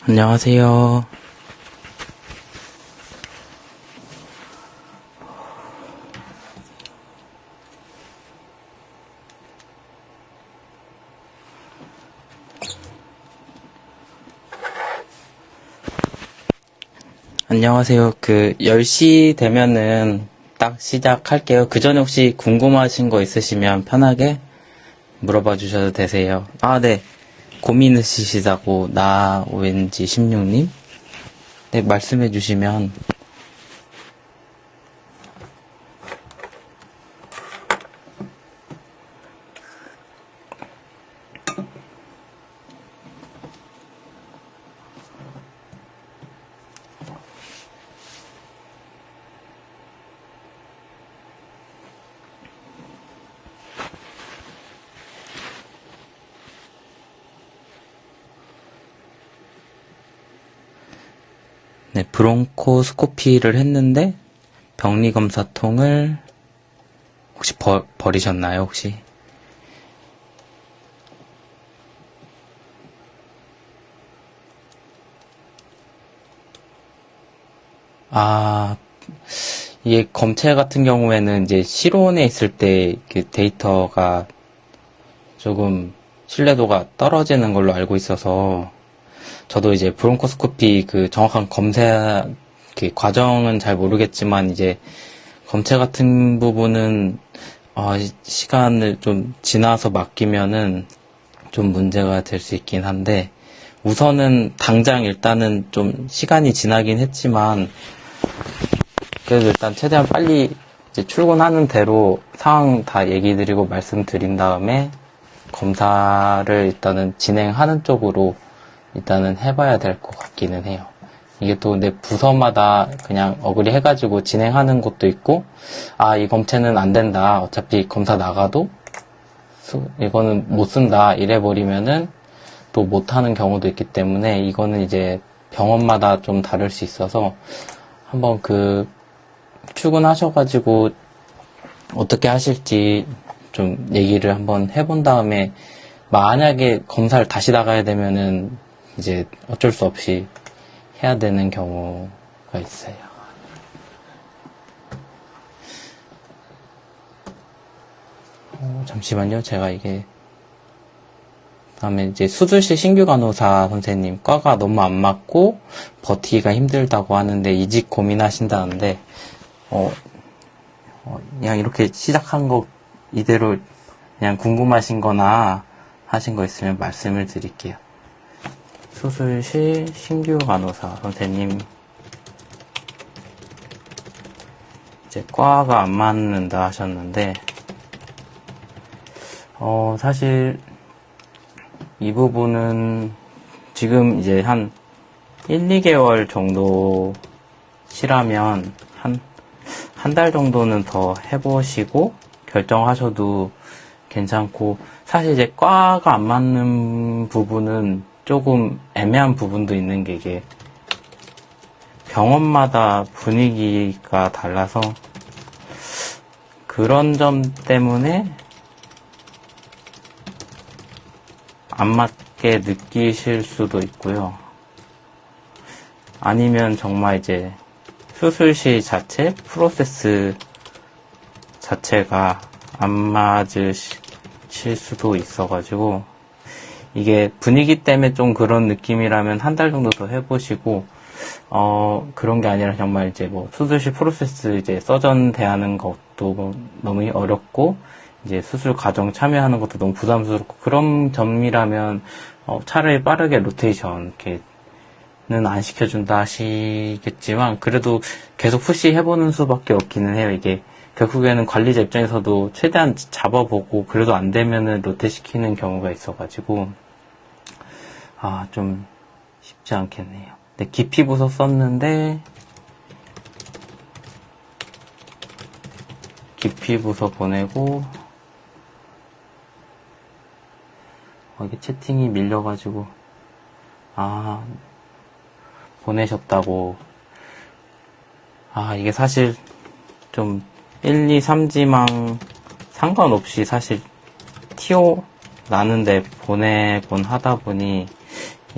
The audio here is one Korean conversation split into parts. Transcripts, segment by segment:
안녕하세요. 안녕하세요. 10시 되면은 딱 시작할게요. 그 전에 혹시 궁금하신 거 있으시면 편하게 물어봐 주셔도 되세요. 네. 고민 있으시다고, 나 왠지 16님? 네, 말씀해 주시면. 네, 브론코스코피를 했는데, 병리검사통을 혹시 버리셨나요, 혹시? 이게 검체 같은 경우에는 이제 실온에 있을 때 그 데이터가 조금 신뢰도가 떨어지는 걸로 알고 있어서, 저도 이제 브론코스코피 그 정확한 검사 그 과정은 잘 모르겠지만, 이제 검체 같은 부분은 시간을 좀 지나서 맡기면은 좀 문제가 될 수 있긴 한데, 우선은 당장 일단은 좀 시간이 지나긴 했지만, 그래도 일단 최대한 빨리 이제 출근하는 대로 상황 다 얘기 드리고 말씀드린 다음에 검사를 일단은 진행하는 쪽으로 일단은 해봐야 될 것 같기는 해요. 이게 또 내 부서마다 그냥 어그리 해가지고 진행하는 것도 있고, 이 검체는 안 된다. 어차피 검사 나가도 이거는 못 쓴다. 이래버리면은 또 못하는 경우도 있기 때문에, 이거는 이제 병원마다 좀 다를 수 있어서 한번 출근하셔가지고 어떻게 하실지 좀 얘기를 한번 해본 다음에, 만약에 검사를 다시 나가야 되면은 이제 어쩔 수 없이 해야 되는 경우가 있어요. 잠시만요. 제가 이게 다음에 이제 수술실 신규 간호사 선생님 과가 너무 안 맞고 버티기가 힘들다고 하는데 이직 고민하신다는데, 그냥 이렇게 시작한 거 이대로 그냥 궁금하신 거나 하신 거 있으면 말씀을 드릴게요. 수술실 신규 간호사 선생님, 이제 과가 안 맞는다 하셨는데, 사실 이 부분은 지금 이제 한 1, 2개월 정도 쉬라면 한 달 정도는 더 해보시고 결정하셔도 괜찮고, 사실 이제 과가 안 맞는 부분은 조금 애매한 부분도 있는 게, 이게 병원마다 분위기가 달라서 그런 점 때문에 안 맞게 느끼실 수도 있고요. 아니면 정말 이제 수술실 자체, 프로세스 자체가 안 맞으실 수도 있어가지고, 이게 분위기 때문에 좀 그런 느낌이라면 한 달 정도 더 해보시고, 그런 게 아니라 정말 이제 뭐 수술실 프로세스 이제 서전 대하는 것도 너무 어렵고, 이제 수술 과정 참여하는 것도 너무 부담스럽고, 그런 점이라면 차라리 빠르게 로테이션 이렇게는 안 시켜준다 하시겠지만, 그래도 계속 푸시 해보는 수밖에 없기는 해요. 이게 결국에는 관리자 입장에서도 최대한 잡아보고 그래도 안 되면은 로테 시키는 경우가 있어가지고 좀 쉽지 않겠네요. 네, 깊이 부서 썼는데, 깊이 부서 보내고, 이게 채팅이 밀려가지고, 보내셨다고. 이게 사실 좀 1, 2, 3지망 상관없이 사실 TO 나는데 보내곤 하다 보니,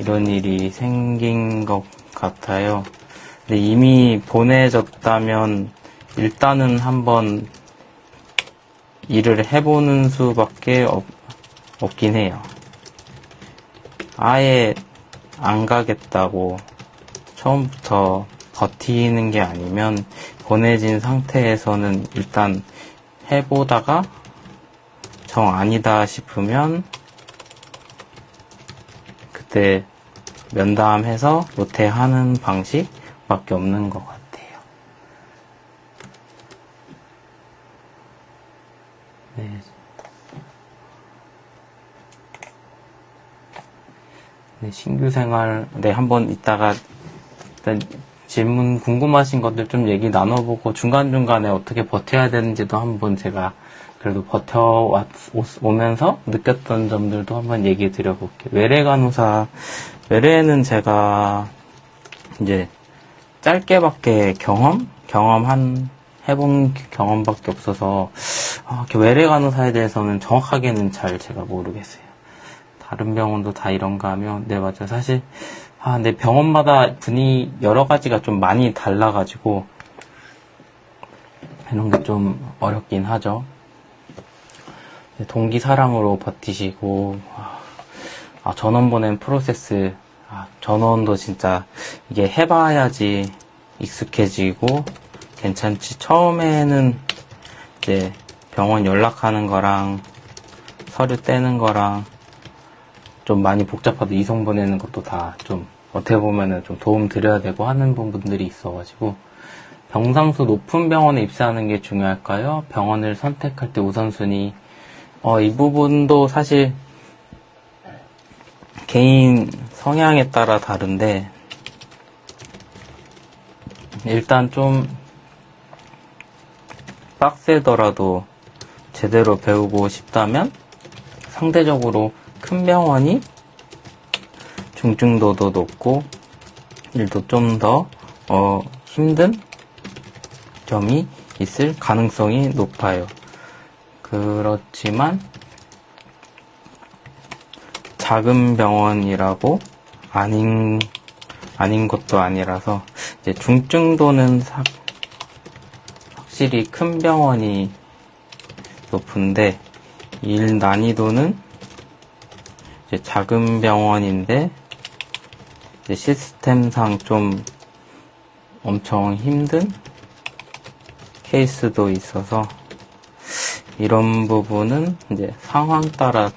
이런 일이 생긴 것 같아요. 근데 이미 보내졌다면 일단은 한번 일을 해보는 수밖에 없긴 해요. 아예 안 가겠다고 처음부터 버티는 게 아니면 보내진 상태에서는 일단 해보다가 정 아니다 싶으면 그때 면담해서 로테하는 방식밖에 없는 것 같아요. 네. 네, 신규 생활, 네, 한번 이따가 일단 질문 궁금하신 것들 좀 얘기 나눠보고 중간중간에 어떻게 버텨야 되는지도 한번 제가 그래도 버텨오면서 느꼈던 점들도 한번 얘기 드려볼게요. 외래 간호사, 외래는 제가 이제 짧게밖에 해본 경험밖에 없어서, 외래 간호사에 대해서는 정확하게는 잘 제가 모르겠어요. 다른 병원도 다 이런가 하면, 네, 맞아요. 사실, 근데 병원마다 분위 여러 가지가 좀 많이 달라가지고, 이런 게 좀 어렵긴 하죠. 동기 사랑으로 버티시고, 전원 보낸 프로세스, 전원도 진짜 이게 해봐야지 익숙해지고 괜찮지. 처음에는 이제 병원 연락하는 거랑 서류 떼는 거랑 좀 많이 복잡하도 이송 보내는 것도 다 좀 어떻게 보면은 좀 도움 드려야 되고 하는 부분들이 있어가지고, 병상수 높은 병원에 입사하는 게 중요할까요? 병원을 선택할 때 우선순위, 이 부분도 사실 개인 성향에 따라 다른데, 일단 좀 빡세더라도 제대로 배우고 싶다면 상대적으로 큰 병원이 중증도도 높고 일도 좀 더 힘든 점이 있을 가능성이 높아요. 그렇지만 작은 병원이라고 아닌 것도 아니라서, 이제 중증도는 확실히 큰 병원이 높은데, 일 난이도는 이제 작은 병원인데 이제 시스템상 좀 엄청 힘든 케이스도 있어서, 이런 부분은 이제 상황 따라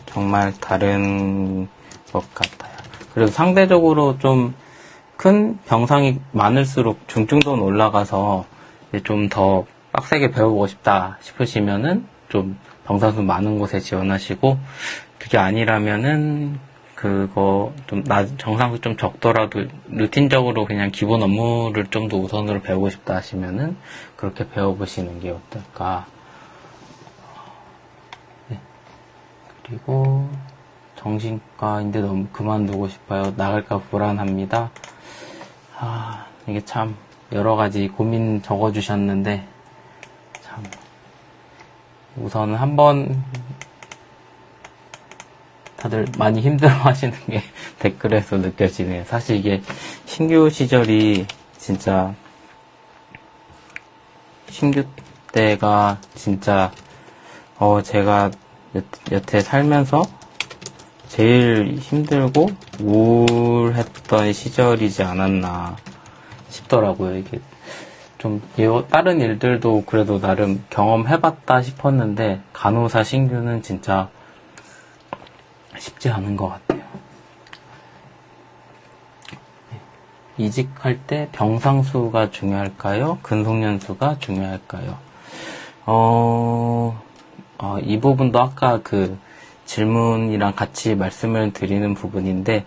정말 다른 것 같아요. 그리고 상대적으로 좀 큰 병상이 많을수록 중증도는 올라가서 좀 더 빡세게 배워보고 싶다 싶으시면은 좀 병상수 많은 곳에 지원하시고, 그게 아니라면은 그거 좀 정상수 좀 적더라도 루틴적으로 그냥 기본 업무를 좀 더 우선으로 배우고 싶다 하시면은 그렇게 배워보시는 게 어떨까. 네. 그리고 정신과인데 너무 그만두고 싶어요. 나갈까 불안합니다. 이게 참 여러 가지 고민 적어주셨는데, 참 우선 한번 다들 많이 힘들어 하시는 게 댓글에서 느껴지네요. 사실 이게 신규 시절이 진짜, 신규 때가 진짜 제가 여태 살면서 제일 힘들고 우울했던 시절이지 않았나 싶더라고요. 이게 좀 다른 일들도 그래도 나름 경험해봤다 싶었는데, 간호사 신규는 진짜 쉽지 않은 것 같아요. 이직할 때 병상수가 중요할까요? 근속연수가 중요할까요? 이 부분도 아까 그 질문이랑 같이 말씀을 드리는 부분인데,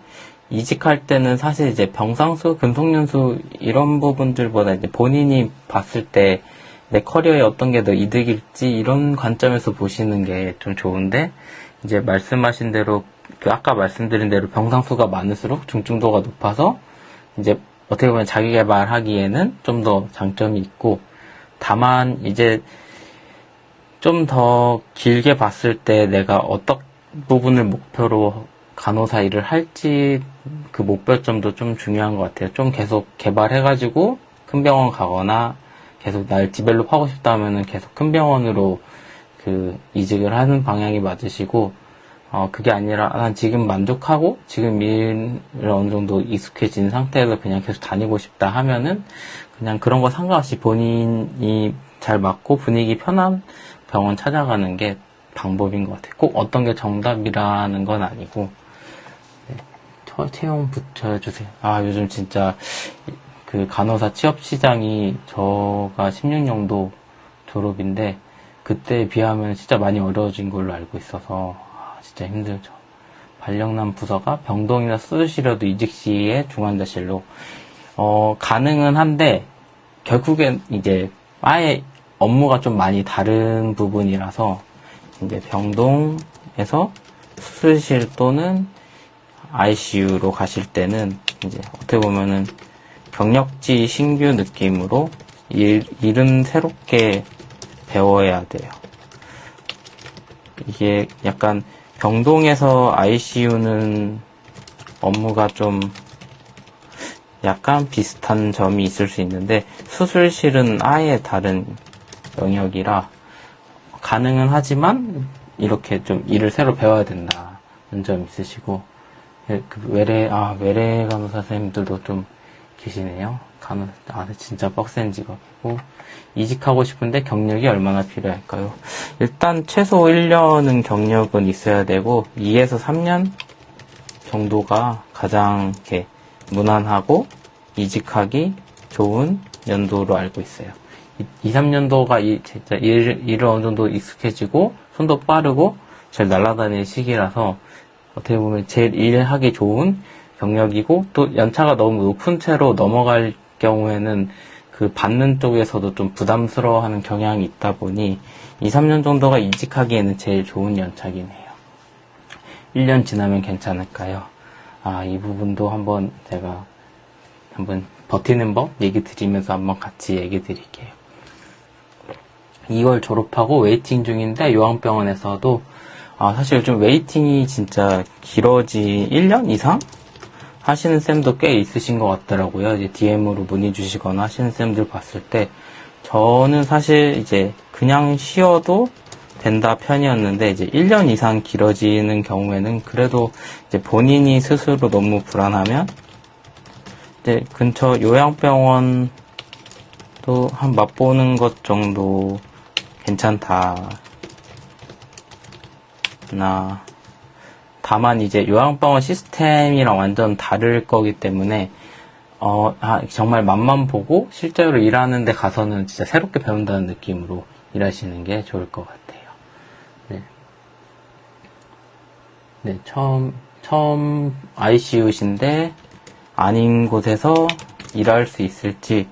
이직할 때는 사실 이제 병상수, 근속연수 이런 부분들보다 이제 본인이 봤을 때 내 커리어에 어떤 게 더 이득일지 이런 관점에서 보시는 게 좀 좋은데, 이제 말씀하신 대로, 아까 말씀드린 대로 병상수가 많을수록 중증도가 높아서 이제 어떻게 보면 자기 개발하기에는 좀 더 장점이 있고, 다만 이제 좀 더 길게 봤을 때 내가 어떤 부분을 목표로 간호사 일을 할지 그 목표점도 좀 중요한 것 같아요. 좀 계속 개발해가지고 큰 병원 가거나 계속 날 디벨롭 하고 싶다 하면은 계속 큰 병원으로 그 이직을 하는 방향이 맞으시고, 그게 아니라 난 지금 만족하고 지금 일을 어느 정도 익숙해진 상태에서 그냥 계속 다니고 싶다 하면은 그냥 그런 거 상관없이 본인이 잘 맞고 분위기 편한 병원 찾아가는 게 방법인 것 같아요. 꼭 어떤 게 정답이라는 건 아니고. 네. 채용 붙여주세요. 요즘 진짜 그 간호사 취업 시장이 저가 16년도 졸업인데 그때에 비하면 진짜 많이 어려워진 걸로 알고 있어서 진짜 힘들죠. 발령난 부서가 병동이나 수술실이라도 이직 시에 중환자실로 가능은 한데 결국엔 이제 아예 업무가 좀 많이 다른 부분이라서 이제 병동에서 수술실 또는 ICU로 가실 때는 이제 어떻게 보면은 경력지 신규 느낌으로 일은 새롭게 배워야 돼요. 이게 약간 병동에서 ICU는 업무가 좀 약간 비슷한 점이 있을 수 있는데 수술실은 아예 다른 영역이라 가능은 하지만 이렇게 좀 일을 새로 배워야 된다는 점 있으시고, 외래 간호사 선생님들도 좀 계시네요. 진짜 빡센 직업이고, 이직하고 싶은데 경력이 얼마나 필요할까요? 일단 최소 1년은 경력은 있어야 되고 2에서 3년 정도가 가장 이렇게 무난하고 이직하기 좋은 연도로 알고 있어요. 2, 3년도가 진짜 일을 어느 정도 익숙해지고 손도 빠르고 잘 날아다니는 시기라서 어떻게 보면 제일 일하기 좋은 경력이고, 또 연차가 너무 높은 채로 넘어갈 경우에는 그 받는 쪽에서도 좀 부담스러워하는 경향이 있다 보니 2, 3년 정도가 이직하기에는 제일 좋은 연차긴 해요. 1년 지나면 괜찮을까요? 이 부분도 제가 한번 버티는 법 얘기 드리면서 한번 같이 얘기 드릴게요. 2월 졸업하고 웨이팅 중인데 요양병원에서도 사실 요즘 웨이팅이 진짜 길어지 1년 이상 하시는 쌤도 꽤 있으신 것 같더라고요. 이제 DM으로 문의 주시거나 하시는 쌤들 봤을 때 저는 사실 이제 그냥 쉬어도 된다 편이었는데 이제 1년 이상 길어지는 경우에는 그래도 이제 본인이 스스로 너무 불안하면 이제 근처 요양병원도 한 맛보는 것 정도 괜찮다. 다만 이제 요양병원 시스템이랑 완전 다를 거기 때문에 정말 맛만 보고 실제로 일하는 데 가서는 진짜 새롭게 배운다는 느낌으로 일하시는 게 좋을 것 같아요. 네, 처음 ICU신데 아닌 곳에서 일할 수 있을지.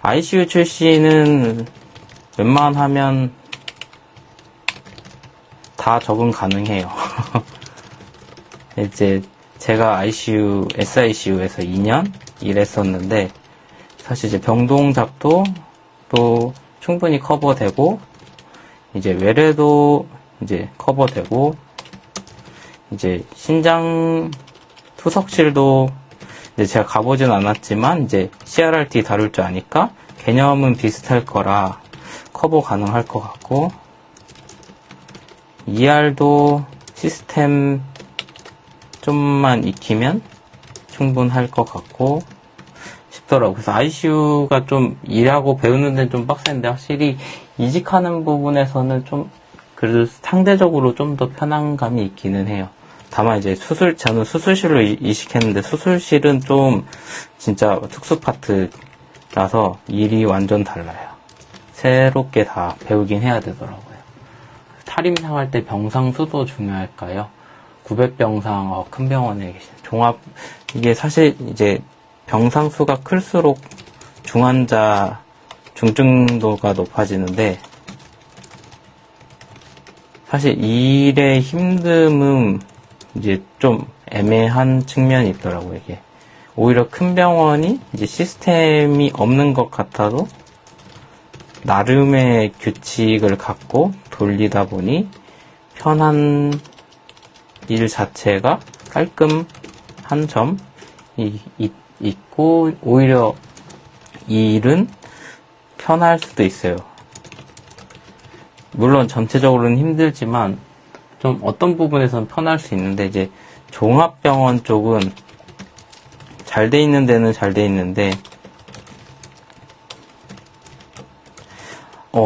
ICU 출신은 웬만하면 다 적응 가능해요. 이제 제가 SICU에서 2년 일했었는데 사실 이제 병동작도 또 충분히 커버되고 이제 외래도 이제 커버되고 이제 신장 투석실도 이제 제가 가보진 않았지만 이제 CRRT 다룰 줄 아니까 개념은 비슷할 거라 커버 가능할 것 같고, ER도 시스템 좀만 익히면 충분할 것 같고 싶더라고요. 그래서 ICU가 좀 일하고 배우는 데는 좀 빡센데 확실히 이직하는 부분에서는 좀 그래도 상대적으로 좀 더 편한 감이 있기는 해요. 다만 이제 저는 수술실로 이식했는데 수술실은 좀 진짜 특수 파트라서 일이 완전 달라요. 새롭게 다 배우긴 해야 되더라고요. 탈임상 할 때 병상 수도 중요할까요? 900병상, 큰 병원에 계신 이게 사실 이제 병상 수가 클수록 중환자 중증도가 높아지는데 사실 일의 힘듦은 이제 좀 애매한 측면이 있더라고요. 이게 오히려 큰 병원이 이제 시스템이 없는 것 같아도 나름의 규칙을 갖고 돌리다 보니 편한 일 자체가 깔끔한 점이 있고, 오히려 이 일은 편할 수도 있어요. 물론 전체적으로는 힘들지만 좀 어떤 부분에서는 편할 수 있는데, 이제 종합병원 쪽은 잘 돼 있는 데는 잘 돼 있는데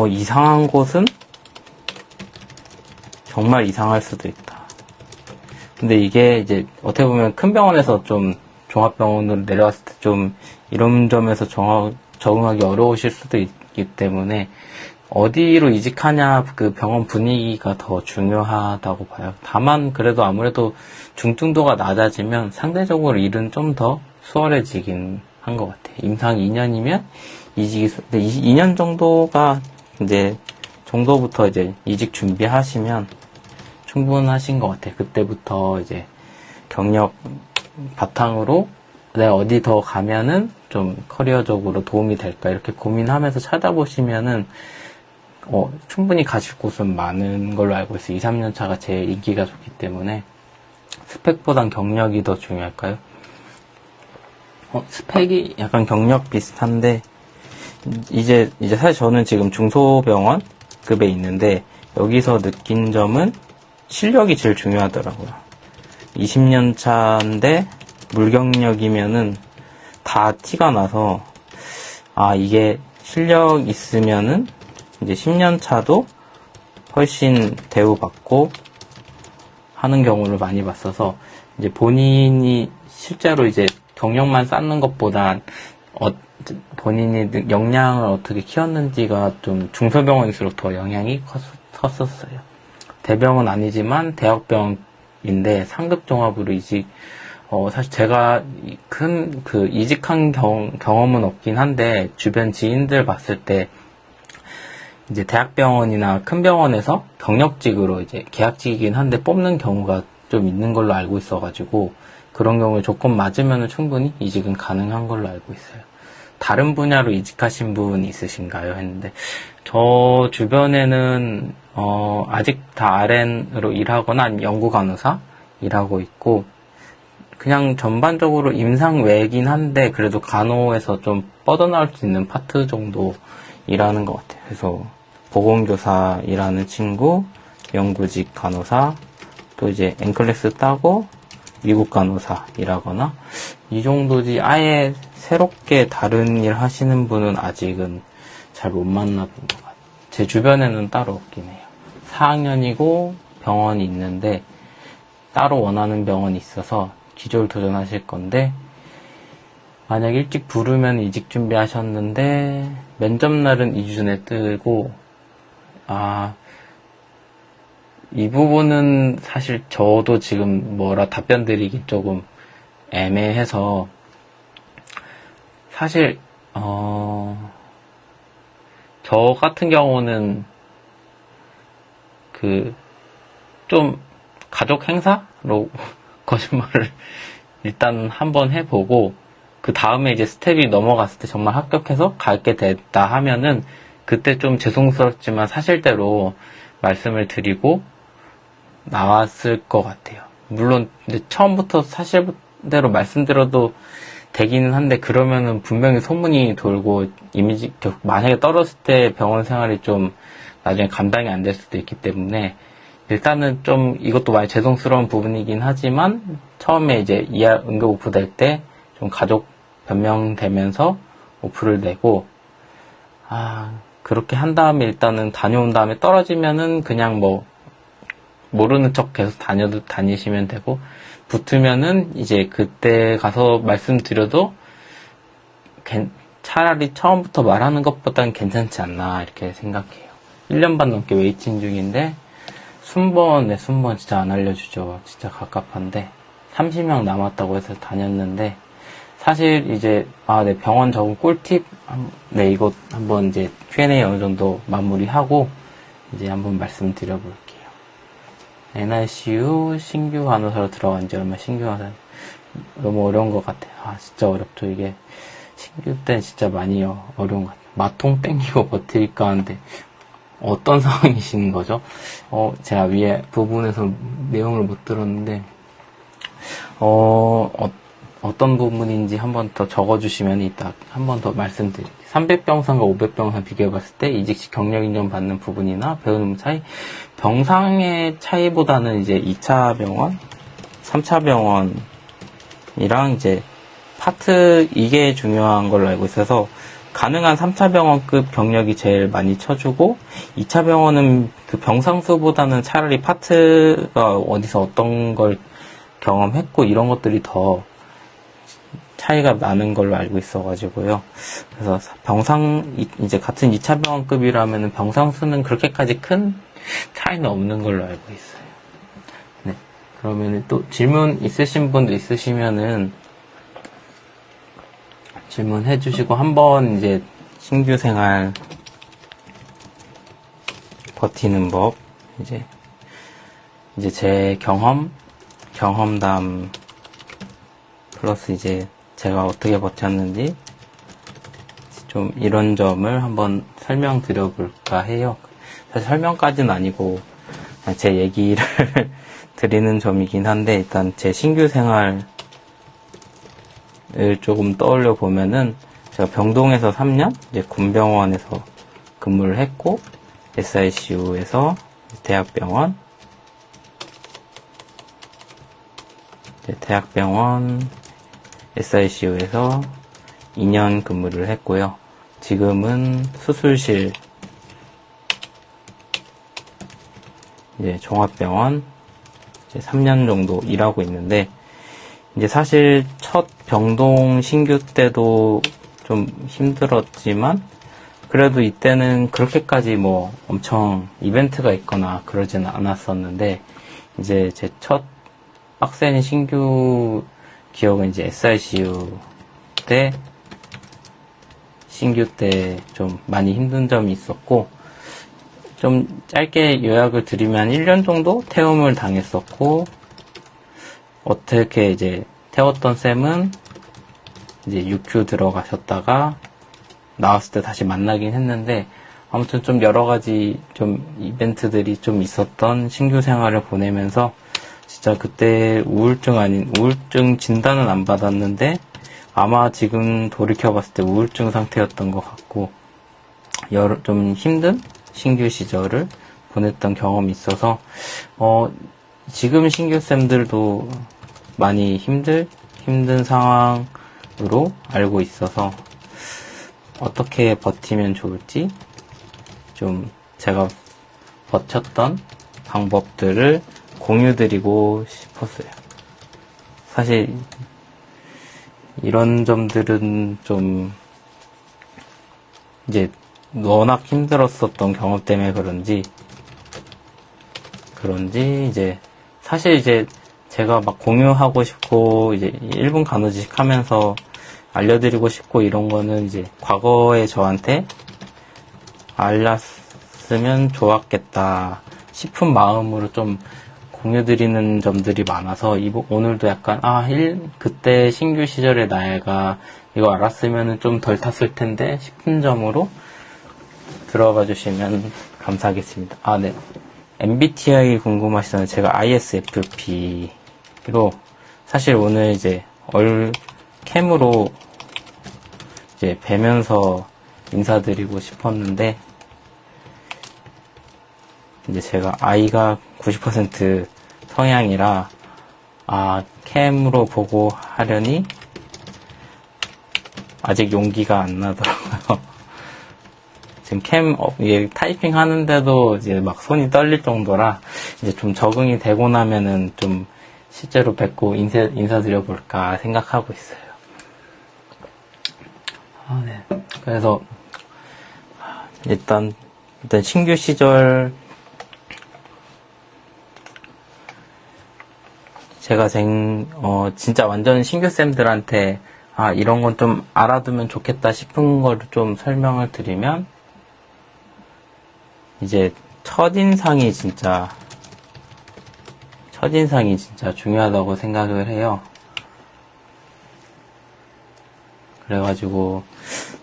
이상한 곳은 정말 이상할 수도 있다. 근데 이게 이제 어떻게 보면 큰 병원에서 좀 종합병원으로 내려왔을 때 좀 이런 점에서 적응하기 어려우실 수도 있기 때문에 어디로 이직하냐, 그 병원 분위기가 더 중요하다고 봐요. 다만 그래도 아무래도 중증도가 낮아지면 상대적으로 일은 좀 더 수월해지긴 한 것 같아요. 임상 2년이면 이직이 2년 정도가 이제 정도부터 이제 이직 준비하시면 충분하신 것 같아요. 그때부터 이제 경력 바탕으로 내가 어디 더 가면은 좀 커리어적으로 도움이 될까 이렇게 고민하면서 찾아보시면은 충분히 가실 곳은 많은 걸로 알고 있어요. 2, 3년 차가 제일 인기가 좋기 때문에. 스펙보단 경력이 더 중요할까요? 스펙이 약간 경력 비슷한데, 이제 사실 저는 지금 중소병원급에 있는데, 여기서 느낀 점은 실력이 제일 중요하더라고요. 20년 차인데, 물경력이면은 다 티가 나서, 이게 실력 있으면은, 이제 10년 차도 훨씬 대우받고 하는 경우를 많이 봤어서, 이제 본인이 실제로 이제 경력만 쌓는 것보다 본인이 역량을 어떻게 키웠는지가 좀 중소병원일수록 더 영향이 컸었어요. 대병은 아니지만 대학병인데 상급 종합으로 이직, 사실 제가 큰 이직한 경험은 없긴 한데 주변 지인들 봤을 때 이제 대학병원이나 큰 병원에서 경력직으로 이제 계약직이긴 한데 뽑는 경우가 좀 있는 걸로 알고 있어가지고 그런 경우에 조건 맞으면 충분히 이직은 가능한 걸로 알고 있어요. 다른 분야로 이직하신 분 있으신가요? 했는데 저 주변에는 아직 다 RN으로 일하거나 아니면 연구간호사 일하고 있고 그냥 전반적으로 임상 외긴 한데 그래도 간호에서 좀 뻗어나올 수 있는 파트 정도 일하는 것 같아요. 그래서 보건교사 일하는 친구, 연구직 간호사, 또 이제 N클래스 따고 미국 간호사 일하거나 이 정도지 아예 새롭게 다른 일 하시는 분은 아직은 잘 못 만나본 것 같아요. 제 주변에는 따로 없긴 해요. 4학년이고 병원이 있는데 따로 원하는 병원이 있어서 기졸 도전하실 건데 만약 일찍 부르면 이직 준비하셨는데 면접날은 2주 전에 뜨고 이 부분은 사실 저도 지금 답변 드리기 조금 애매해서 사실 저 같은 경우는 좀 가족 행사로 거짓말을 일단 한번 해보고 그 다음에 이제 스텝이 넘어갔을 때 정말 합격해서 가게 됐다 하면은 그때 좀 죄송스럽지만 사실대로 말씀을 드리고 나왔을 것 같아요. 물론 근데 처음부터 사실대로 말씀드려도 되기는 한데 그러면은 분명히 소문이 돌고 이미지 만약에 떨어졌을 때 병원 생활이 좀 나중에 감당이 안 될 수도 있기 때문에 일단은 좀 이것도 많이 죄송스러운 부분이긴 하지만 처음에 이제 응급 오프 될 때 좀 가족 변명되면서 오프를 내고 그렇게 한 다음에 일단은 다녀온 다음에 떨어지면은 그냥 모르는 척 계속 다니시면 되고 붙으면은 이제 그때 가서 말씀드려도 차라리 처음부터 말하는 것보단 괜찮지 않나 이렇게 생각해요. 1년 반 넘게 웨이팅 중인데 순번 진짜 안 알려주죠. 진짜 갑갑한데 30명 남았다고 해서 다녔는데 사실 이제 네, 병원 적응 꿀팁 이거 한번 이제 Q&A 어느 정도 마무리하고 이제 한번 말씀드려볼게요. NICU 신규 간호사로 들어간 지 얼마 신규 간호사 너무 어려운 것 같아요. 진짜 어렵죠. 이게 신규 때는 진짜 많이 어려운 것 같아요. 마통 땡기고 버틸까 하는데 어떤 상황이신 거죠? 제가 위에 부분에서 내용을 못 들었는데 어떤 부분인지 한 번 더 적어주시면 이따 한 번 더 말씀드릴게요. 300병상과 500병상 비교해봤을 때 이직시 경력 인정 받는 부분이나 배우는 차이, 병상의 차이보다는 이제 2차 병원, 3차 병원이랑 이제 파트, 이게 중요한 걸로 알고 있어서 가능한 3차 병원급 경력이 제일 많이 쳐주고 2차 병원은 그 병상수보다는 차라리 파트가 어디서 어떤 걸 경험했고 이런 것들이 더 차이가 나는 걸로 알고 있어가지고요. 그래서 이제 같은 2차 병원급이라면 병상수는 그렇게까지 큰 차이는 없는 걸로 알고 있어요. 네. 그러면 또 질문 있으신 분도 있으시면은 질문해 주시고 한번 이제 신규 생활 버티는 법, 이제 제 경험담 플러스 이제 제가 어떻게 버텼는지 좀 이런 점을 한번 설명드려 볼까 해요. 사실 설명까지는 아니고 제 얘기를 드리는 점이긴 한데, 일단 제 신규 생활을 조금 떠올려 보면은 제가 병동에서 3년 이제 군병원에서 근무를 했고, SICU에서 대학병원 SICU에서 2년 근무를 했고요. 지금은 수술실 이제 종합병원 이제 3년 정도 일하고 있는데, 이제 사실 첫 병동 신규 때도 좀 힘들었지만 그래도 이때는 그렇게까지 뭐 엄청 이벤트가 있거나 그러지는 않았었는데, 이제 제 첫 빡센 신규 기억은 이제 SICU 때 신규 때 좀 많이 힘든 점이 있었고, 좀 짧게 요약을 드리면 1년 정도 태움을 당했었고, 어떻게 이제 태웠던 쌤은 이제 6큐 들어가셨다가 나왔을 때 다시 만나긴 했는데, 아무튼 좀 여러 가지 좀 이벤트들이 좀 있었던 신규 생활을 보내면서 진짜 그때 우울증 진단은 안 받았는데 아마 지금 돌이켜봤을 때 우울증 상태였던 것 같고, 좀 힘든 신규 시절을 보냈던 경험이 있어서, 지금 신규쌤들도 많이 힘든 상황으로 알고 있어서 어떻게 버티면 좋을지 좀 제가 버텼던 방법들을 공유드리고 싶었어요. 사실 이런 점들은 좀 이제 워낙 힘들었었던 경험 때문에 그런지 이제 사실 이제 제가 막 공유하고 싶고 이제 1분 간호직 하면서 알려드리고 싶고 이런 거는 이제 과거에 저한테 알렸으면 좋았겠다 싶은 마음으로 좀 공유드리는 점들이 많아서 오늘도 약간 그때 신규 시절의 나이가 이거 알았으면 좀 덜 탔을 텐데 싶은 점으로 들어봐 주시면 감사하겠습니다. 네. MBTI 궁금하시다면 제가 ISFP로, 사실 오늘 이제 캠으로 이제 뵈면서 인사드리고 싶었는데, 이제 제가 I가 90% 성향이라 캠으로 보고 하려니 아직 용기가 안 나더라고요. 지금 타이핑 하는데도 이제 막 손이 떨릴 정도라, 이제 좀 적응이 되고 나면은 좀 실제로 뵙고 인사드려볼까 생각하고 있어요. 네. 그래서 일단 신규 시절 제가 진짜 완전 신규쌤들한테 이런 건 좀 알아두면 좋겠다 싶은 거를 좀 설명을 드리면, 이제 첫인상이 진짜 중요하다고 생각을 해요. 그래가지고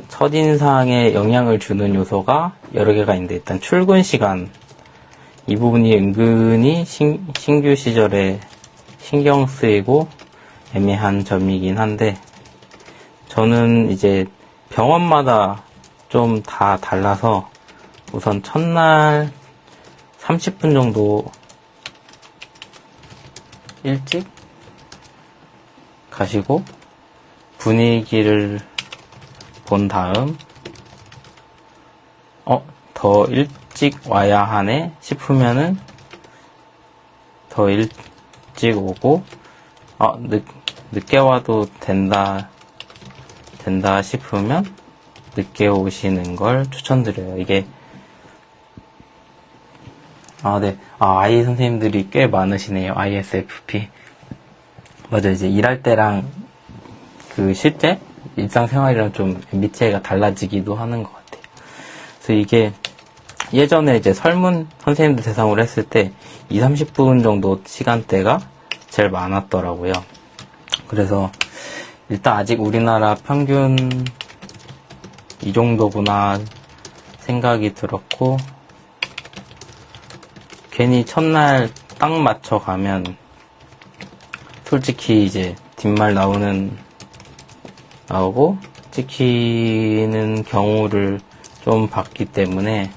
첫인상에 영향을 주는 요소가 여러 개가 있는데, 일단 출근 시간, 이 부분이 은근히 신규 시절에 신경 쓰이고 애매한 점이긴 한데, 저는 이제 병원마다 좀 다 달라서 우선 첫날 30분 정도 일찍 가시고 분위기를 본 다음 더 일찍 와야 하네 싶으면은 더 일찍 오고 늦게 와도 된다 싶으면 늦게 오시는 걸 추천드려요. 이게 네. I 선생님들이 꽤 많으시네요. ISFP. 맞아, 이제 일할 때랑 실제 일상생활이랑 좀 MBTI가 달라지기도 하는 것 같아요. 그래서 이게 예전에 이제 설문 선생님들 대상으로 했을 때 20-30분 정도 시간대가 제일 많았더라고요. 그래서 일단 아직 우리나라 평균 이 정도구나 생각이 들었고, 괜히 첫날 딱 맞춰 가면 솔직히 이제 뒷말 나오고 찍히는 경우를 좀 봤기 때문에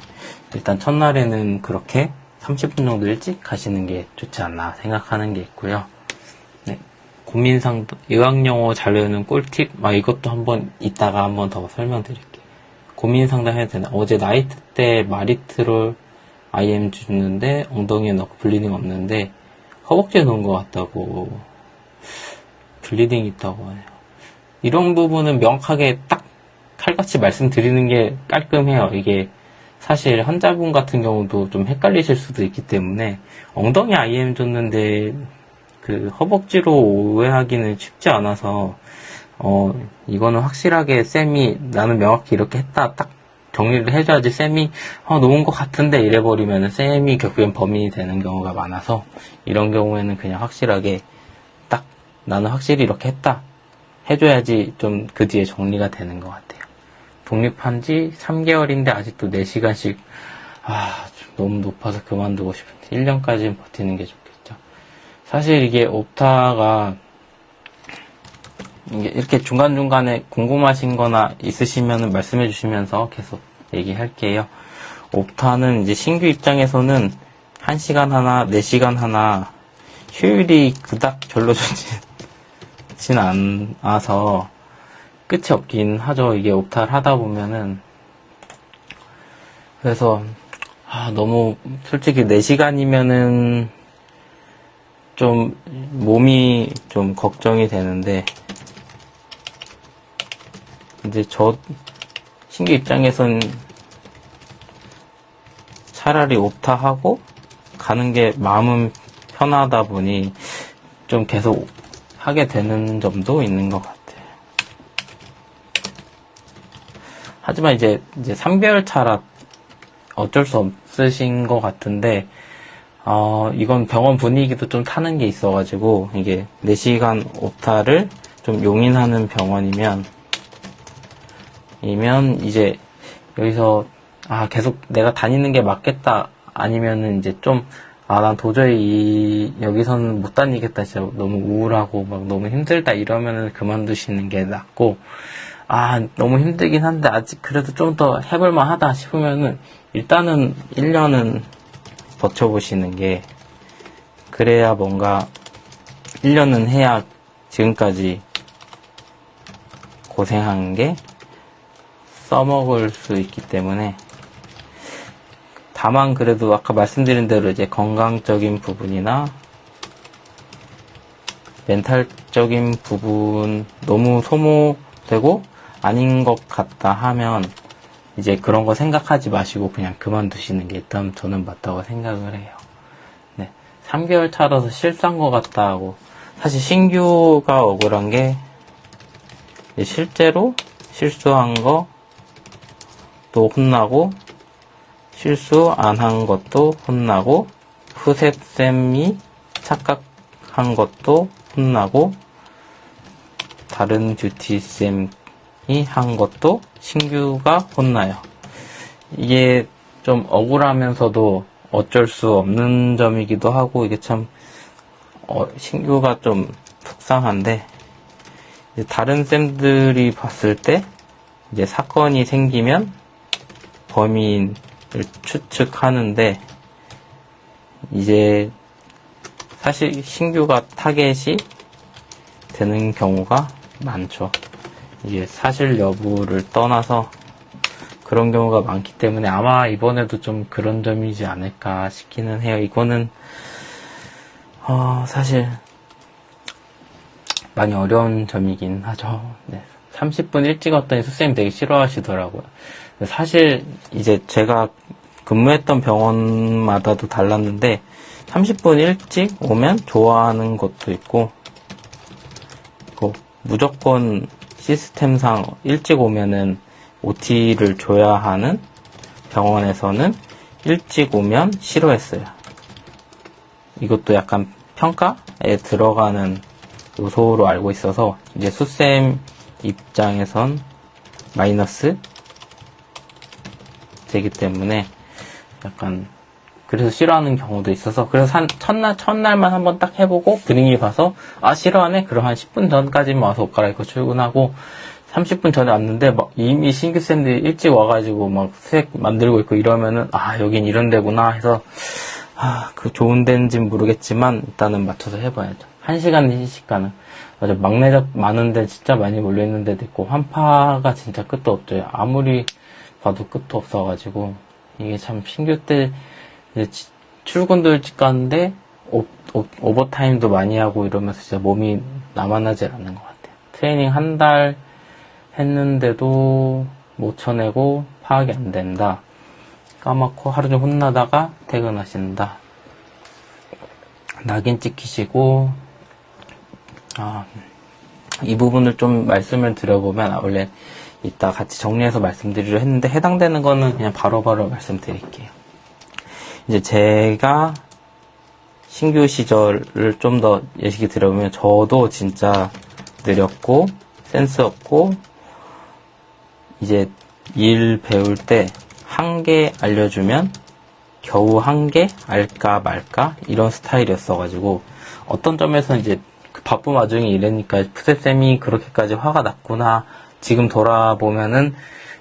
일단 첫날에는 그렇게 30분 정도 일찍 가시는 게 좋지 않나 생각하는 게 있고요. 네. 고민상담, 의학영어 잘 외우는 꿀팁, 이것도 이따가 한번 더 설명드릴게요. 고민상담 해야 되나? 어제 나이트 때 마리트롤 IM 주는데 엉덩이에 넣고 블리딩 없는데 허벅지에 넣은 것 같다고, 블리딩 있다고 하네요. 이런 부분은 명확하게 딱 칼같이 말씀드리는 게 깔끔해요. 이게 사실 환자분 같은 경우도 좀 헷갈리실 수도 있기 때문에 엉덩이 IM 줬는데 허벅지로 오해하기는 쉽지 않아서 이거는 확실하게 쌤이 나는 명확히 이렇게 했다 딱 정리를 해줘야지 쌤이 놓은 것 같은데 이래버리면 쌤이 결국엔 범인이 되는 경우가 많아서, 이런 경우에는 그냥 확실하게 딱 나는 확실히 이렇게 했다 해줘야지 좀 그 뒤에 정리가 되는 것 같아요. 독립한 지 3개월인데 아직도 4시간씩 너무 높아서 그만두고 싶은데 1년까지는 버티는 게 좋겠죠. 사실 이게 옵타가 이렇게 중간중간에 궁금하신 거나 있으시면 말씀해 주시면서 계속 얘기할게요. 옵타는 이제 신규 입장에서는 1시간 하나, 4시간 하나 효율이 그닥 별로 좋진 않아서 끝이 없긴 하죠. 이게 옵타를 하다 보면은. 그래서 너무 솔직히 4시간이면은 좀 몸이 좀 걱정이 되는데, 이제 저 신규 입장에선 차라리 옵타하고 가는 게 마음은 편하다 보니 좀 계속 하게 되는 점도 있는 것 같아요. 하지만 이제 3개월 차라 어쩔 수 없으신 것 같은데, 이건 병원 분위기도 좀 타는 게 있어가지고, 이게 4시간 옵타를 좀 용인하는 병원이면 이제 여기서 계속 내가 다니는 게 맞겠다, 아니면은 이제 좀 난 도저히 여기서는 못 다니겠다, 진짜 너무 우울하고 너무 힘들다 이러면은 그만두시는 게 낫고, 너무 힘들긴 한데 아직 그래도 좀 더 해볼만 하다 싶으면은 일단은 1년은 버텨보시는 게, 그래야 뭔가 1년은 해야 지금까지 고생한 게 써먹을 수 있기 때문에. 다만 그래도 아까 말씀드린 대로 이제 건강적인 부분이나 멘탈적인 부분 너무 소모되고 아닌 것 같다 하면 이제 그런 거 생각하지 마시고 그냥 그만두시는 게 일단 저는 맞다고 생각을 해요. 네. 3개월 차라서 실수한 것 같다 하고, 사실 신규가 억울한 게 실제로 실수한 거 또 혼나고, 실수 안 한 것도 혼나고, 후셋쌤이 착각한 것도 혼나고, 다른 뷰티쌤이 한 것도 신규가 혼나요. 이게 좀 억울하면서도 어쩔 수 없는 점이기도 하고, 이게 참 신규가 좀 속상한데, 이제 다른 쌤들이 봤을 때 이제 사건이 생기면 범인을 추측하는데, 이제 사실 신규가 타겟이 되는 경우가 많죠. 이게 사실 여부를 떠나서 그런 경우가 많기 때문에 아마 이번에도 좀 그런 점이지 않을까 싶기는 해요. 이거는 사실 많이 어려운 점이긴 하죠. 네. 30분 일찍 왔더니 선생님 되게 싫어하시더라고요. 사실 이제 제가 근무했던 병원마다도 달랐는데 30분 일찍 오면 좋아하는 것도 있고, 무조건 시스템상 일찍 오면은 OT를 줘야 하는 병원에서는 일찍 오면 싫어했어요. 이것도 약간 평가에 들어가는 요소로 알고 있어서 이제 수쌤 입장에선 마이너스 되기 때문에 약간 그래서 싫어하는 경우도 있어서, 그래서 첫날만 한번 딱 해보고 분위기 봐서 싫어하네? 그럼 한 10분 전까지만 와서 옷 갈아입고 출근하고, 30분 전에 왔는데 막 이미 신규 쌤들이 일찍 와가지고 막 수액 만들고 있고 이러면은 여긴 이런 데구나 해서 그 좋은 데인지는 모르겠지만 일단은 맞춰서 해봐야죠. 1시간, 2시간은 맞아, 막내잡 많은데 진짜 많이 몰려있는 데도 있고 환파가 진짜 끝도 없죠. 아무리 봐도 끝도 없어가지고 이게 참 신규 때 이제 출근도 일찍 가는데 오버타임도 많이 하고 이러면서 진짜 몸이 남아나질 않는 것 같아요. 트레이닝 한 달 했는데도 못 쳐내고 파악이 안 된다. 까맣고 하루 종일 혼나다가 퇴근하신다. 낙인 찍히시고, 이 부분을 좀 말씀을 드려보면, 원래 이따 같이 정리해서 말씀드리려 했는데, 해당되는 거는 그냥 바로바로 말씀드릴게요. 이제 제가 신규 시절을 좀 더 예시기 들어보면, 저도 진짜 느렸고, 센스 없고, 이제 일 배울 때 한 개 알려주면 겨우 한 개 알까 말까 이런 스타일이었어가지고, 어떤 점에서 이제 바쁜 와중에 이러니까 푸세쌤이 그렇게까지 화가 났구나 지금 돌아보면은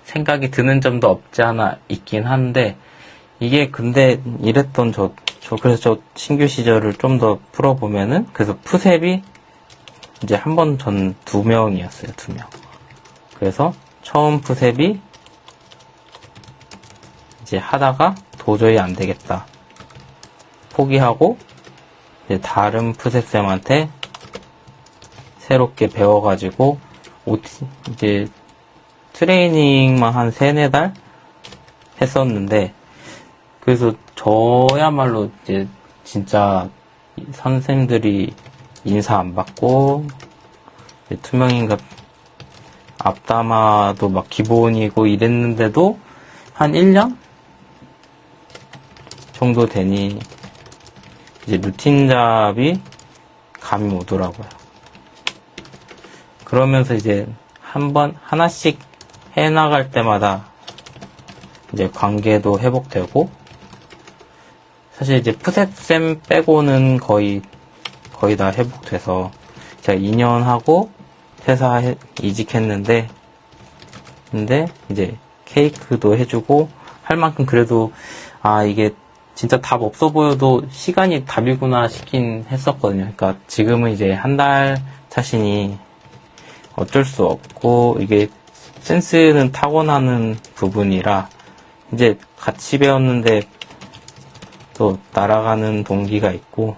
생각이 드는 점도 없지 않아 있긴 한데, 이게 근데 이랬던 그래서 저 신규 시절을 좀 더 풀어보면은, 그래서 푸셉이 이제 한 번 전 2명이었어요. 2명. 그래서 처음 푸셉이 이제 하다가 도저히 안 되겠다 포기하고 이제 다른 푸셉쌤한테 새롭게 배워가지고 이제 트레이닝만 한 3-4달 했었는데, 그래서 저야말로 이제 진짜 선생님들이 인사 안 받고 투명인가 앞담화도 막 기본이고 이랬는데도 한 1년 정도 되니 이제 루틴 잡이 감이 오더라고요. 그러면서 이제 하나씩 해나갈 때마다 이제 관계도 회복되고, 사실 이제 푸셋쌤 빼고는 거의 다 회복돼서 제가 2년 하고 퇴사 이직했는데, 근데 이제 케이크도 해주고 할 만큼 그래도 이게 진짜 답 없어 보여도 시간이 답이구나 싶긴 했었거든요. 그러니까 지금은 이제 한 달 차시니 어쩔 수 없고, 이게 센스는 타고나는 부분이라 이제 같이 배웠는데 또 날아가는 동기가 있고,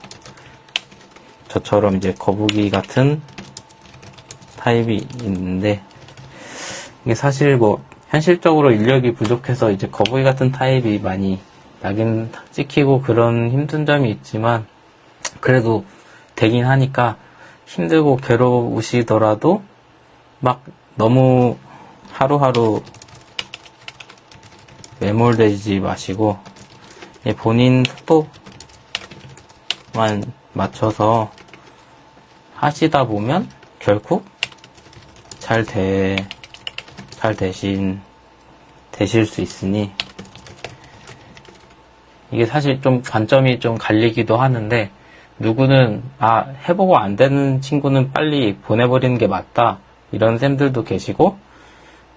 저처럼 이제 거북이 같은 타입이 있는데, 이게 사실 현실적으로 인력이 부족해서 이제 거북이 같은 타입이 많이 낙인 찍히고 그런 힘든 점이 있지만, 그래도 되긴 하니까 힘들고 괴로우시더라도 막 너무 하루하루 매몰되지 마시고 본인 속도만 맞춰서 하시다 보면 결국 되실 수 있으니, 이게 사실 좀 관점이 좀 갈리기도 하는데, 누구는, 해보고 안 되는 친구는 빨리 보내버리는 게 맞다. 이런 쌤들도 계시고,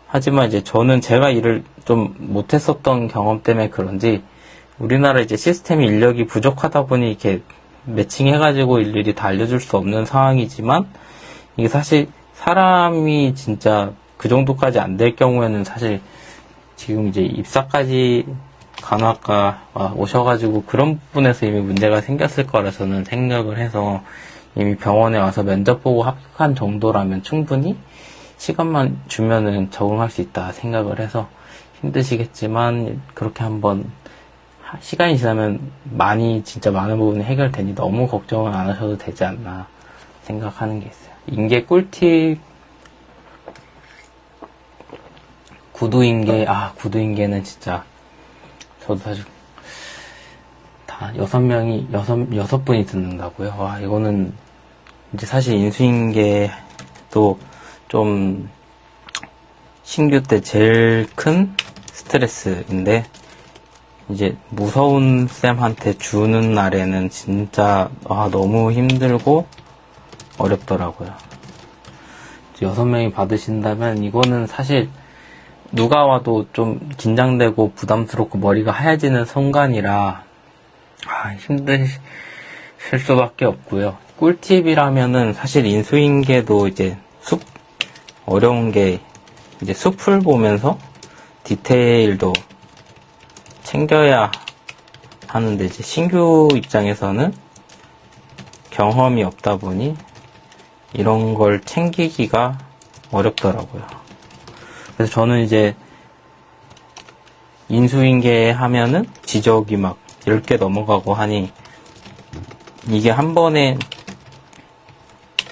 하지만 이제 저는 제가 일을 좀 못했었던 경험 때문에 그런지, 우리나라 이제 시스템 인력이 부족하다 보니 이렇게 매칭해가지고 일일이 다 알려줄 수 없는 상황이지만, 이게 사실 사람이 진짜 그 정도까지 안 될 경우에는 사실 지금 이제 입사까지 간호학과 오셔가지고 그런 부분에서 이미 문제가 생겼을 거라 저는 생각을 해서 이미 병원에 와서 면접 보고 합격한 정도라면 충분히 시간만 주면은 적응할 수 있다 생각을 해서 힘드시겠지만 그렇게 한번 시간이 지나면 진짜 많은 부분이 해결되니 너무 걱정은 안 하셔도 되지 않나 생각하는 게 있어요. 인계 꿀팁 구두인계는 진짜 저도 사실 다 6분이 듣는다고요? 와, 이거는 이제 사실 인수인계도 좀 신규 때 제일 큰 스트레스인데 이제 무서운 쌤한테 주는 날에는 진짜 너무 힘들고 어렵더라고요. 6명이 받으신다면 이거는 사실 누가 와도 좀 긴장되고 부담스럽고 머리가 하얘지는 순간이라 힘드실 수밖에 없고요. 꿀팁이라면은 사실 인수인계도 이제 어려운 게 이제 숲을 보면서 디테일도 챙겨야 하는데 이제 신규 입장에서는 경험이 없다 보니 이런 걸 챙기기가 어렵더라고요. 그래서 저는 이제 인수인계 하면은 지적이 막 10개 넘어가고 하니 이게 한 번에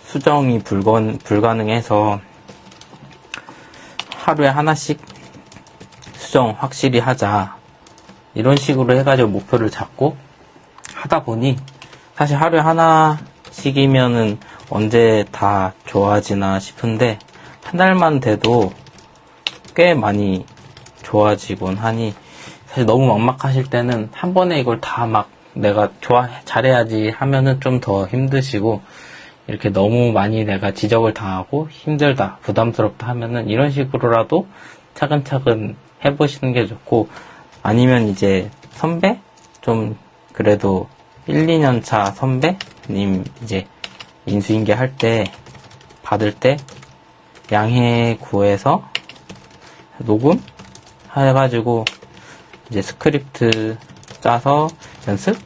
수정이 불가능해서 하루에 하나씩 수정 확실히 하자 이런 식으로 해가지고 목표를 잡고 하다 보니 사실 하루에 하나씩이면은 언제 다 좋아지나 싶은데 한 달만 돼도 꽤 많이 좋아지곤 하니 사실 너무 막막하실 때는 한 번에 이걸 다 내가 잘해야지 하면은 좀 더 힘드시고 이렇게 너무 많이 내가 지적을 당하고 힘들다, 부담스럽다 하면은 이런 식으로라도 차근차근 해보시는 게 좋고 아니면 이제 선배? 좀 그래도 1, 2년 차 선배님 이제 인수인계 받을 때 양해 구해서 녹음 해가지고 이제 스크립트 짜서 연습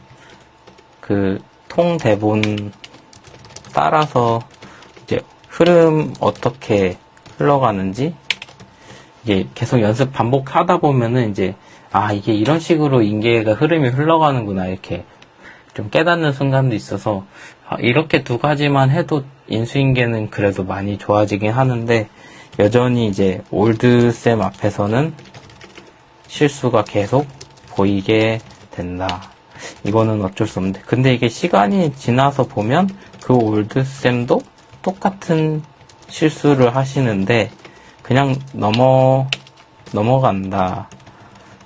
통 대본 따라서 이제 흐름 어떻게 흘러가는지 이게 계속 연습 반복하다 보면은 이제 이게 이런 식으로 인계가 흐름이 흘러가는구나 이렇게 좀 깨닫는 순간도 있어서 이렇게 두 가지만 해도 인수인계는 그래도 많이 좋아지긴 하는데 여전히 이제 올드쌤 앞에서는 실수가 계속 보이게 된다. 이거는 어쩔 수 없는데 근데 이게 시간이 지나서 보면 그 올드쌤도 똑같은 실수를 하시는데 그냥 넘어간다.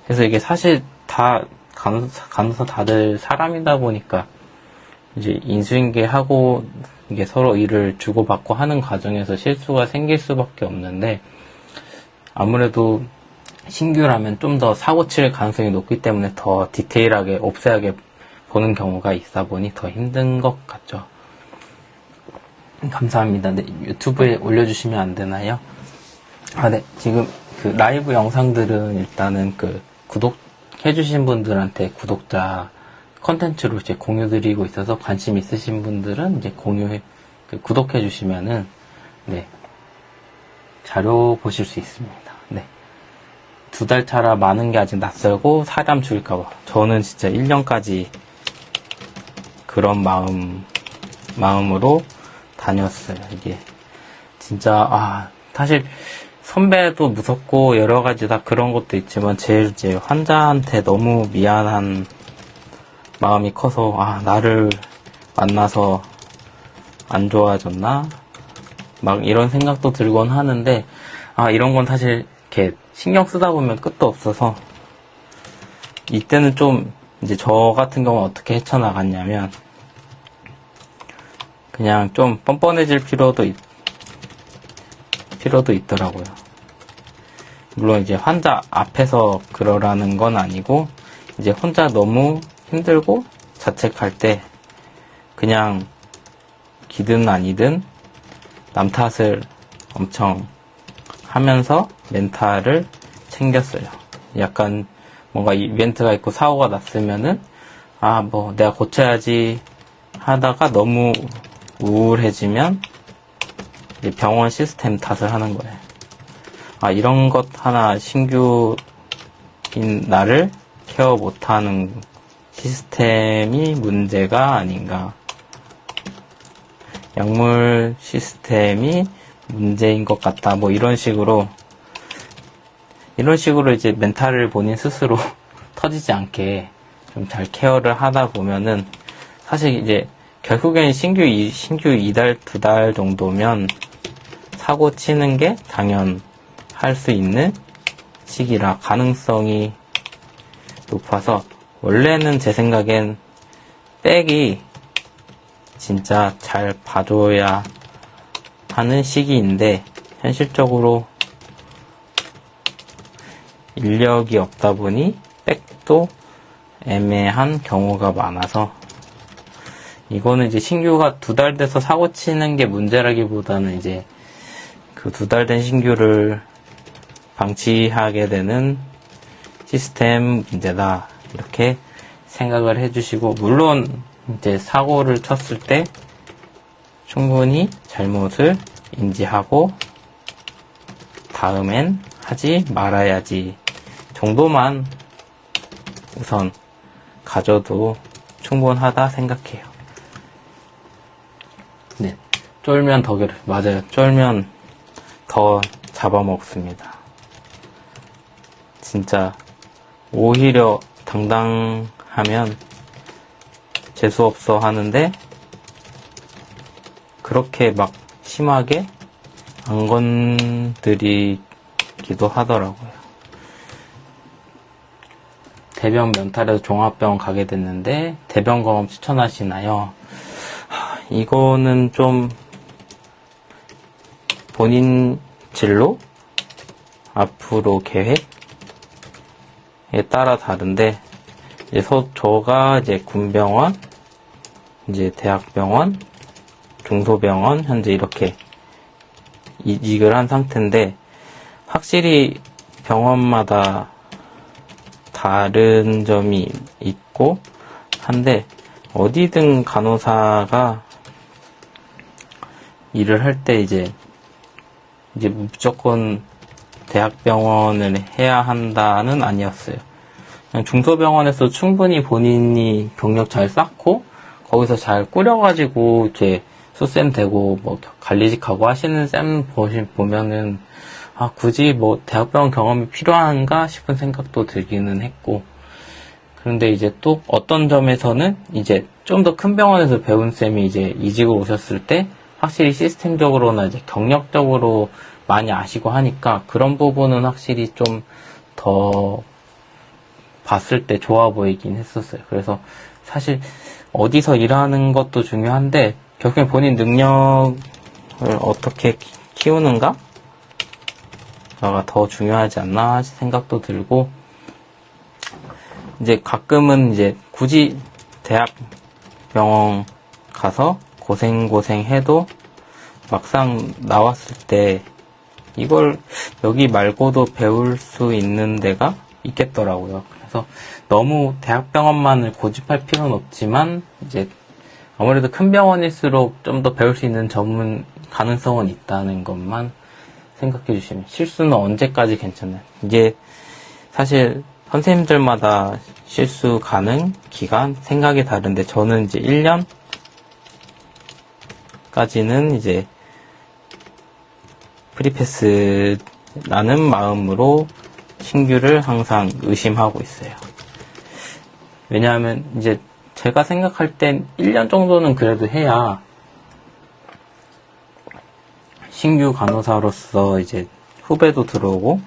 그래서 이게 사실 다 간호사 다들 사람이다 보니까 이제 인수인계 하고 이게 서로 일을 주고받고 하는 과정에서 실수가 생길 수밖에 없는데 아무래도 신규라면 좀 더 사고 칠 가능성이 높기 때문에 더 디테일하게 옵세하게 보는 경우가 있다 보니 더 힘든 것 같죠. 감사합니다. 네, 유튜브에 올려주시면 안 되나요? 네. 지금 그 라이브 영상들은 일단은 구독해주신 분들한테 구독자 컨텐츠로 이제 공유드리고 있어서 관심 있으신 분들은 이제 구독해주시면은, 네. 자료 보실 수 있습니다. 네. 2달 차라 많은 게 아직 낯설고 사람 줄일까봐. 저는 진짜 1년까지 그런 마음으로 다녔어요. 이게 진짜 사실 선배도 무섭고 여러 가지 다 그런 것도 있지만 제일 이제 환자한테 너무 미안한 마음이 커서 나를 만나서 안 좋아졌나? 막 이런 생각도 들곤 하는데 이런 건 사실 이렇게 신경 쓰다 보면 끝도 없어서 이때는 좀 이제 저 같은 경우는 어떻게 헤쳐나갔냐면 그냥 좀 뻔뻔해질 필요도 있더라고요. 물론 이제 환자 앞에서 그러라는 건 아니고, 이제 혼자 너무 힘들고 자책할 때 그냥 기든 아니든 남 탓을 엄청 하면서 멘탈을 챙겼어요. 약간 뭔가 이벤트가 있고 사고가 났으면은 뭐 내가 고쳐야지 하다가 너무 우울해지면 이제 병원 시스템 탓을 하는 거예요. 이런 것 하나 신규인 나를 케어 못하는 시스템이 문제가 아닌가. 약물 시스템이 문제인 것 같다. 뭐 이런 식으로 이제 멘탈을 본인 스스로 터지지 않게 좀 잘 케어를 하다 보면은 사실 이제 결국엔 신규 2달, 2달 정도면 사고 치는 게 당연할 수 있는 시기라 가능성이 높아서 원래는 제 생각엔 백이 진짜 잘 봐줘야 하는 시기인데 현실적으로 인력이 없다 보니 백도 애매한 경우가 많아서 이거는 이제 신규가 2달 돼서 사고 치는 게 문제라기보다는 이제 그 2달 된 신규를 방치하게 되는 시스템 문제다. 이렇게 생각을 해주시고, 물론 이제 사고를 쳤을 때 충분히 잘못을 인지하고 다음엔 하지 말아야지 정도만 우선 가져도 충분하다 생각해요. 네, 쫄면 더 맞아요. 쫄면 더 잡아먹습니다. 진짜 오히려 당당하면 재수없어 하는데 그렇게 막 심하게 안 건드리기도 하더라고요. 대변 면탈해서 종합병원 가게 됐는데 대변 경험 추천하시나요? 이거는 좀 본인 진로? 앞으로 계획에 따라 다른데, 이제 저가 이제 군병원, 이제 대학병원, 중소병원, 현재 이렇게 이직을 한 상태인데, 확실히 병원마다 다른 점이 있고 한데, 어디든 간호사가 일을 할 때 이제 무조건 대학병원을 해야 한다는 아니었어요. 그냥 중소병원에서 충분히 본인이 경력 잘 쌓고 거기서 잘 꾸려가지고 이렇게 수쌤 되고 뭐 관리직하고 하시는 쌤 보면은 굳이 뭐 대학병원 경험이 필요한가 싶은 생각도 들기는 했고, 그런데 이제 또 어떤 점에서는 이제 좀 더 큰 병원에서 배운 쌤이 이제 이직을 오셨을 때 확실히 시스템적으로나 이제 경력적으로 많이 아시고 하니까 그런 부분은 확실히 좀 더 봤을 때 좋아 보이긴 했었어요. 그래서 사실 어디서 일하는 것도 중요한데 결국엔 본인 능력을 어떻게 키우는가가 더 중요하지 않나 생각도 들고, 이제 가끔은 이제 굳이 대학병원 가서 고생해도 막상 나왔을 때 이걸 여기 말고도 배울 수 있는 데가 있겠더라고요. 그래서 너무 대학병원만을 고집할 필요는 없지만 이제 아무래도 큰 병원일수록 좀 더 배울 수 있는 점은 가능성은 있다는 것만 생각해 주시면, 실수는 언제까지 괜찮아요. 이게 사실 선생님들마다 실수 가능 기간 생각이 다른데 저는 이제 1년까지는 이제 프리패스라는 마음으로 신규를 항상 의심하고 있어요. 왜냐하면 이제 제가 생각할 땐 1년 정도는 그래도 해야 신규 간호사로서 이제 후배도 들어오고,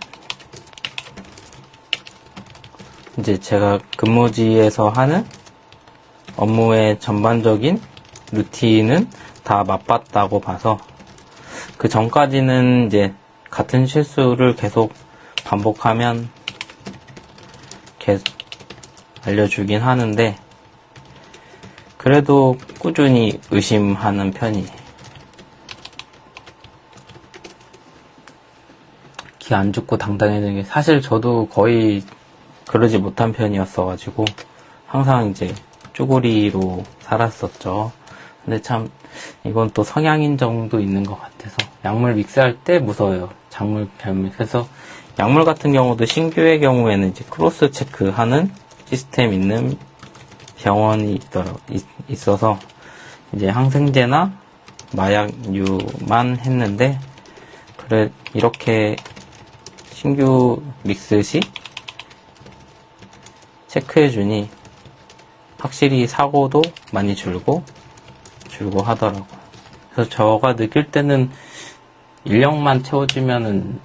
이제 제가 근무지에서 하는 업무의 전반적인 루틴은 다 다 맛봤다고 봐서 그 전까지는 이제 같은 실수를 계속 반복하면 계속 알려주긴 하는데 그래도 꾸준히 의심하는 편이에요. 기 안 죽고 당당해지는 게 사실 저도 거의 그러지 못한 편이었어가지고 항상 이제 쭈구리로 살았었죠. 근데 참 이건 또 성향인 정도 있는 것 같아서 약물 믹스할 때 무서워요. 작물, 별물. 그래서 약물 같은 경우도 신규의 경우에는 이제 크로스 체크하는 시스템 있는 병원이 있어서 이제 항생제나 마약류만 했는데 그래 이렇게 신규 믹스 시 체크해주니 확실히 사고도 많이 줄고 하더라고요. 그래서 저가 느낄 때는 인력만 채워주면은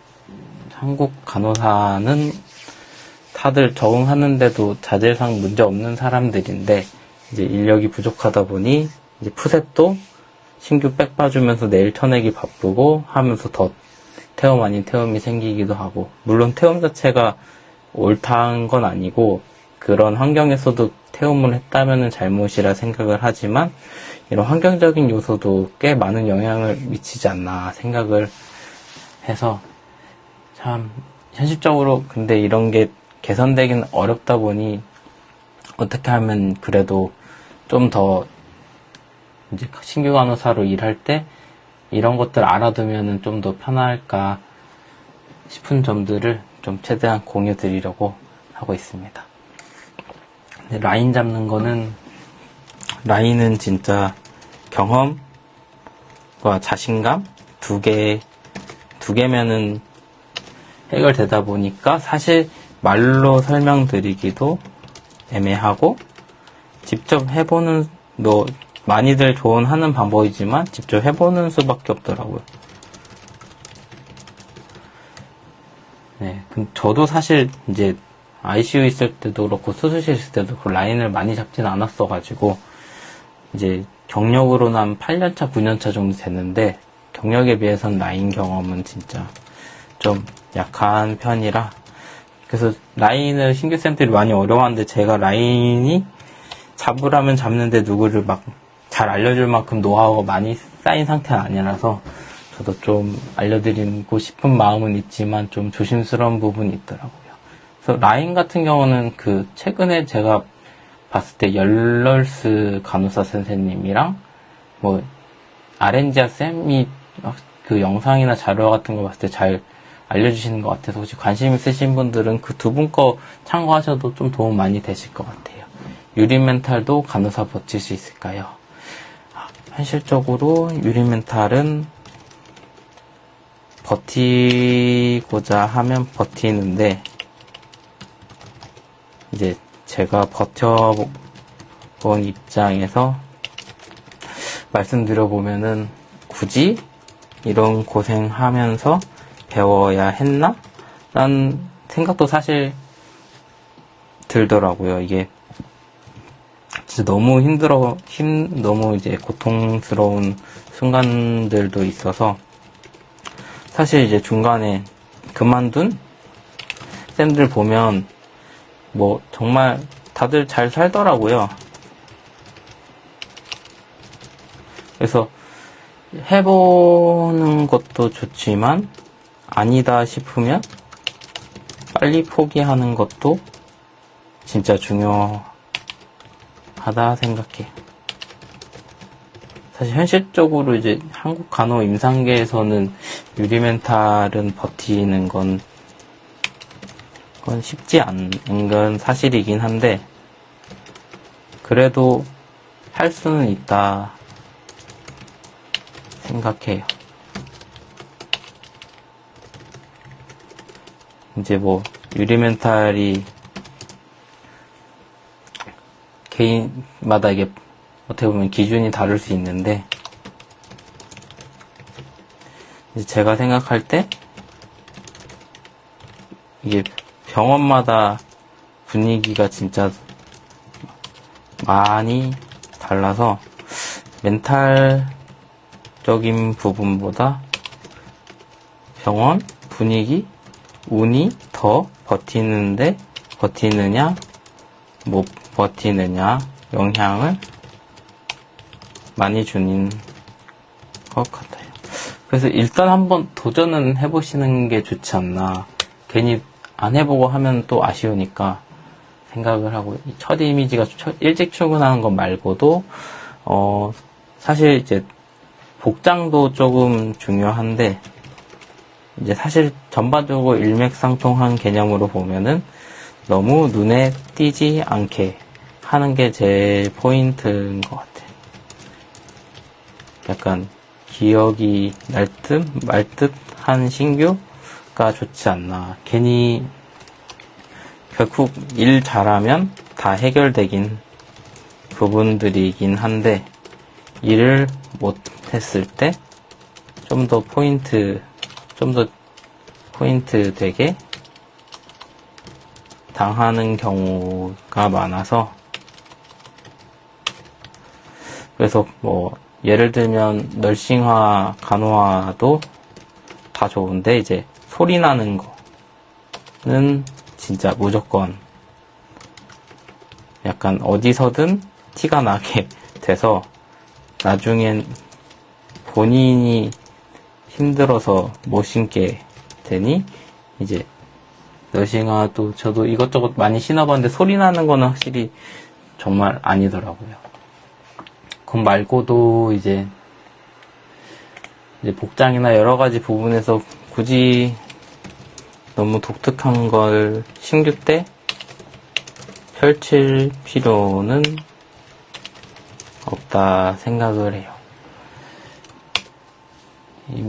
한국 간호사는 다들 적응하는데도 자질상 문제 없는 사람들인데 이제 인력이 부족하다 보니 이제 푸셋도 신규 백 봐주면서 내일 쳐내기 바쁘고 하면서 더 태움 아닌 태움이 생기기도 하고 물론 태움 자체가 옳다는 건 아니고 그런 환경에서도 태움을 했다면 잘못이라 생각을 하지만 이런 환경적인 요소도 꽤 많은 영향을 미치지 않나 생각을 해서 참 현실적으로 근데 이런 게 개선되긴 어렵다 보니 어떻게 하면 그래도 좀 더 이제 신규 간호사로 일할 때 이런 것들 알아두면은 좀 더 편할까 싶은 점들을 좀 최대한 공유 드리려고 하고 있습니다. 근데 라인 잡는 거는 라인은 진짜 경험과 자신감 두 개면은 해결되다 보니까 사실 말로 설명드리기도 애매하고 직접 해보는 많이들 조언하는 방법이지만 직접 해보는 수밖에 없더라고요. 네, 저도 사실 이제 ICU 있을 때도 그렇고 수술실 있을 때도 그 라인을 많이 잡진 않았어가지고 이제 경력으로는 한 8년차, 9년차 정도 됐는데 경력에 비해서는 라인 경험은 진짜 좀 약한 편이라 그래서 라인을 신규쌤들이 많이 어려워하는데 제가 라인이 잡으라면 잡는데 누구를 막 잘 알려줄 만큼 노하우가 많이 쌓인 상태는 아니라서 저도 좀 알려드리고 싶은 마음은 있지만 좀 조심스러운 부분이 있더라고요. 그래서 라인 같은 경우는 그 최근에 제가 봤을 때 열널스 간호사 선생님이랑 뭐 아렌지아 쌤이 그 영상이나 자료 같은 거 봤을 때 잘 알려주시는 것 같아서 혹시 관심 있으신 분들은 그 두 분 거 참고하셔도 좀 도움 많이 되실 것 같아요. 유리멘탈도 간호사 버틸 수 있을까요? 현실적으로 유리멘탈은 버티고자 하면 버티는데 이제 제가 버텨본 입장에서 말씀드려보면은 굳이 이런 고생하면서 배워야 했나? 라는 생각도 사실 들더라고요. 이게 진짜 너무 너무 이제 고통스러운 순간들도 있어서 사실 이제 중간에 그만둔 쌤들 보면 뭐 정말 다들 잘 살더라고요. 그래서 해보는 것도 좋지만 아니다 싶으면 빨리 포기하는 것도 진짜 중요하다 생각해요. 사실 현실적으로 이제 한국 간호 임상계에서는 유리멘탈은 버티는 그건 쉽지 않은 건 사실이긴 한데 그래도 할 수는 있다 생각해요. 이제 뭐 유리멘탈이 개인마다 이게 어떻게 보면 기준이 다를 수 있는데 이제 제가 생각할 때 이게 병원마다 분위기가 진짜 많이 달라서 멘탈 적인 부분보다 병원 분위기, 운이 더 버티느냐, 못 버티느냐 영향을 많이 주는 것 같아요. 그래서 일단 한번 도전은 해보시는 게 좋지 않나. 괜히 안 해보고 하면 또 아쉬우니까 생각을 하고, 첫 이미지가 일찍 출근하는 것 말고도 사실 이제 복장도 조금 중요한데, 이제 사실 전반적으로 일맥상통한 개념으로 보면은 너무 눈에 띄지 않게 하는 게 제일 포인트인 것 같아요. 약간 기억이 날 듯 말 듯한 신규가 좋지 않나. 괜히 결국 일 잘하면 다 해결되긴 부분들이긴 한데, 일을 못했을 때 좀 더 포인트 되게 당하는 경우가 많아서, 그래서 뭐 예를 들면 널싱화, 간호화도 다 좋은데, 이제 소리 나는 거는 진짜 무조건 약간 어디서든 티가 나게 돼서 나중엔 본인이 힘들어서 못 신게 되니, 이제 널싱화도 저도 이것저것 많이 신어봤는데 소리 나는 거는 확실히 정말 아니더라고요. 그것 말고도 이제 복장이나 여러 가지 부분에서 굳이 너무 독특한 걸 신규 때 펼칠 필요는 없다 생각을 해요.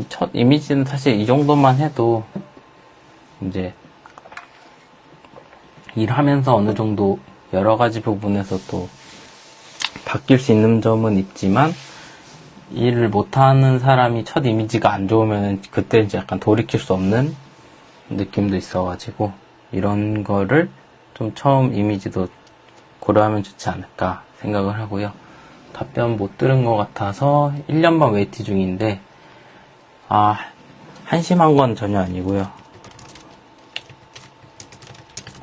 첫 이미지는 사실 이 정도만 해도 이제 일하면서 어느 정도 여러 가지 부분에서 또 바뀔 수 있는 점은 있지만, 일을 못하는 사람이 첫 이미지가 안 좋으면 그때 이제 약간 돌이킬 수 없는 느낌도 있어가지고, 이런 거를 좀 처음 이미지도 고려하면 좋지 않을까 생각을 하고요. 답변 못 들은 것 같아서 1년 반 웨이트 중인데, 한심한 건 전혀 아니고요.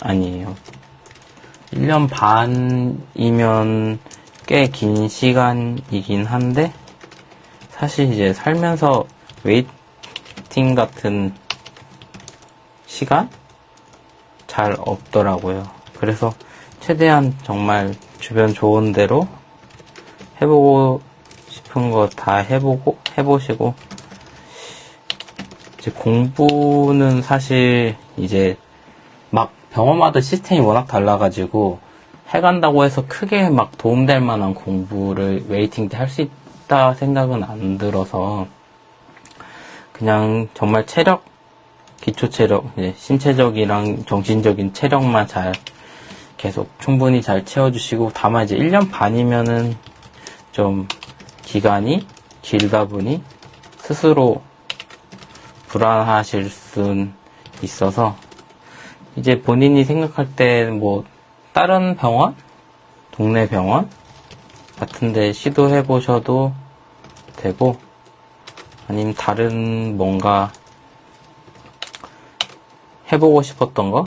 아니에요. 1년 반이면 꽤 긴 시간이긴 한데, 사실 이제 살면서 웨이팅 같은 시간? 잘 없더라고요. 그래서 최대한 정말 주변 좋은 대로 해보고 싶은 거 다 해보시고, 이제 공부는 사실 이제 막 병원마다 시스템이 워낙 달라가지고 해간다고 해서 크게 막 도움될 만한 공부를 웨이팅 때 할 수 있다 생각은 안 들어서, 그냥 정말 기초 체력, 신체적이랑 정신적인 체력만 잘 계속 충분히 잘 채워주시고, 다만 이제 1년 반이면은 좀 기간이 길다 보니 스스로 불안하실 순 있어서, 이제 본인이 생각할 때 뭐 다른 병원? 동네 병원? 같은데 시도해 보셔도 되고, 아니면 다른 뭔가 해보고 싶었던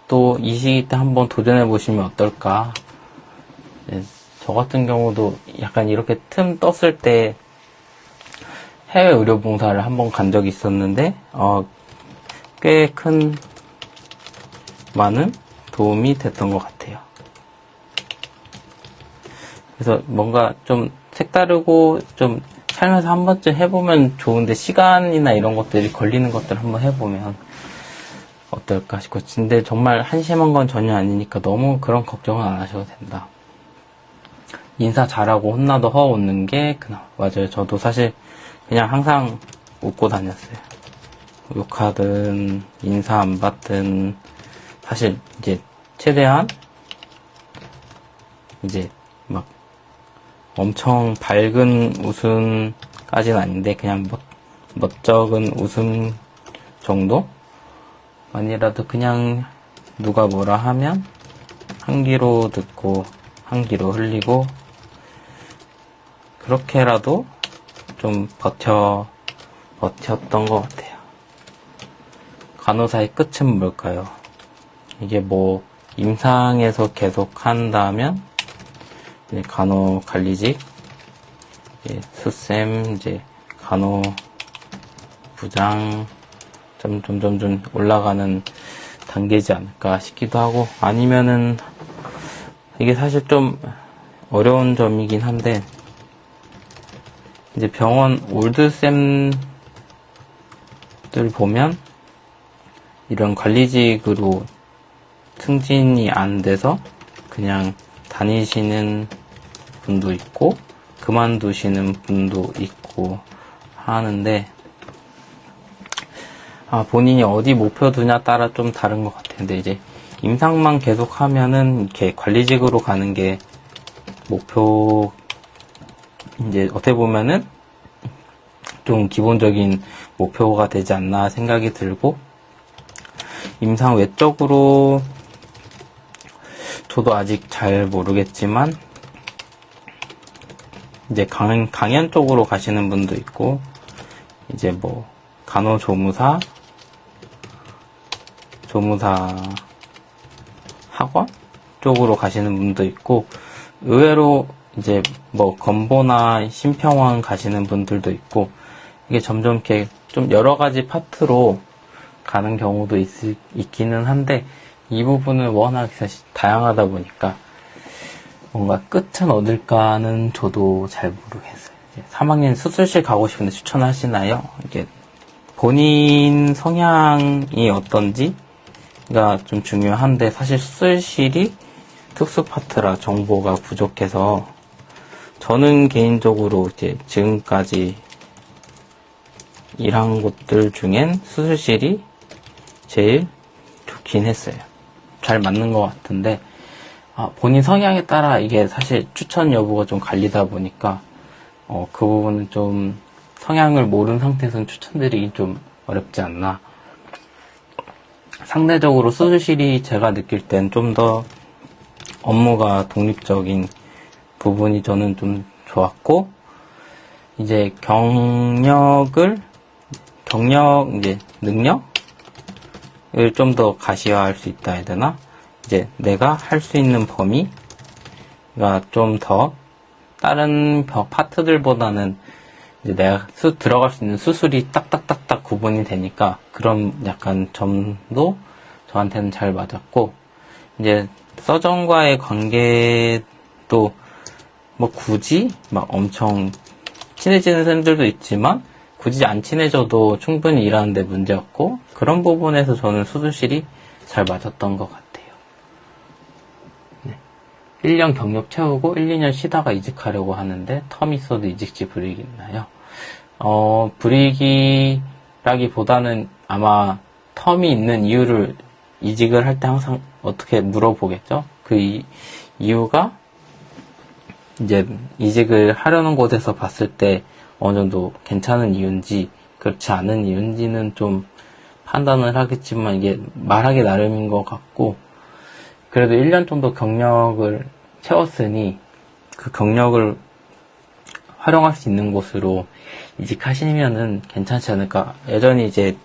또 이 시기 때 한번 도전해 보시면 어떨까. 저 같은 경우도 약간 이렇게 틈 떴을 때 해외 의료 봉사를 한번 간 적이 있었는데, 꽤 많은 도움이 됐던 것 같아요. 그래서 뭔가 좀 색다르고 좀 살면서 한 번쯤 해보면 좋은데, 시간이나 이런 것들이 걸리는 것들 한번 해보면 어떨까 싶고, 근데 정말 한심한 건 전혀 아니니까 너무 그런 걱정은 안 하셔도 된다. 인사 잘하고 혼나도 허 웃는 게 맞아요. 저도 사실 그냥 항상 웃고 다녔어요. 욕하든 인사 안 받든, 사실 이제 최대한 이제 막 엄청 밝은 웃음까지는 아닌데, 그냥 멋쩍은 웃음 정도만이라도 그냥 누가 뭐라 하면 한 귀로 듣고 한 귀로 흘리고, 그렇게라도 좀 버텼던 것 같아요. 간호사의 끝은 뭘까요? 이게 뭐 임상에서 계속 한다면 이제 간호관리직, 이제 수쌤, 이제 간호부장 점점 올라가는 단계지 않을까 싶기도 하고, 아니면은 이게 사실 좀 어려운 점이긴 한데, 이제 병원 올드쌤들 보면 이런 관리직으로 승진이 안 돼서 그냥 다니시는 분도 있고 그만두시는 분도 있고 하는데, 본인이 어디 목표 두냐 따라 좀 다른 것 같아요. 근데 이제 임상만 계속 하면은 이렇게 관리직으로 가는 게 목표, 이제 어떻게 보면은 좀 기본적인 목표가 되지 않나 생각이 들고, 임상 외적으로 저도 아직 잘 모르겠지만 이제 강연 쪽으로 가시는 분도 있고, 이제 뭐 간호조무사 학원 쪽으로 가시는 분도 있고, 의외로 이제 뭐 건보나 심평원 가시는 분들도 있고, 이게 점점 이렇게 좀 여러 가지 파트로 가는 경우도 있기는 한데, 이 부분은 워낙 사실 다양하다 보니까 뭔가 끝은 어딜까는 저도 잘 모르겠어요. 3학년 수술실 가고 싶은데 추천하시나요? 이게 본인 성향이 어떤지가 좀 중요한데, 사실 수술실이 특수 파트라 정보가 부족해서 저는 개인적으로 이제 지금까지 일한 곳들 중엔 수술실이 제일 좋긴 했어요. 잘 맞는 것 같은데, 본인 성향에 따라 이게 사실 추천 여부가 좀 갈리다 보니까 그 부분은 좀 성향을 모르는 상태에서는 추천드리기 좀 어렵지 않나. 상대적으로 수술실이 제가 느낄 땐 좀 더 업무가 독립적인 부분이 저는 좀 좋았고, 이제 이제 능력을 좀 더 가시화할 수 있다 해야 되나? 이제 내가 할 수 있는 범위가 좀 더 다른 파트들보다는 이제 내가 들어갈 수 있는 수술이 딱딱딱딱 구분이 되니까, 그런 약간 점도 저한테는 잘 맞았고, 이제 서전과의 관계도 뭐 굳이 막 엄청 친해지는 쌤들도 있지만 굳이 안 친해져도 충분히 일하는데 문제였고, 그런 부분에서 저는 수술실이 잘 맞았던 것 같아요. 네. 1년 경력 채우고 1, 2년 쉬다가 이직하려고 하는데 텀 있어도 이직지 불이익 있나요? 불이익이라기보다는 아마 텀이 있는 이유를 이직을 할 때 항상 어떻게 물어보겠죠? 그 이유가 이제 이직을 하려는 곳에서 봤을 때 어느 정도 괜찮은 이유인지 그렇지 않은 이유인지는 좀 판단을 하겠지만, 이게 말하기 나름인 것 같고, 그래도 1년 정도 경력을 채웠으니 그 경력을 활용할 수 있는 곳으로 이직하시면은 괜찮지 않을까. 여전히 이제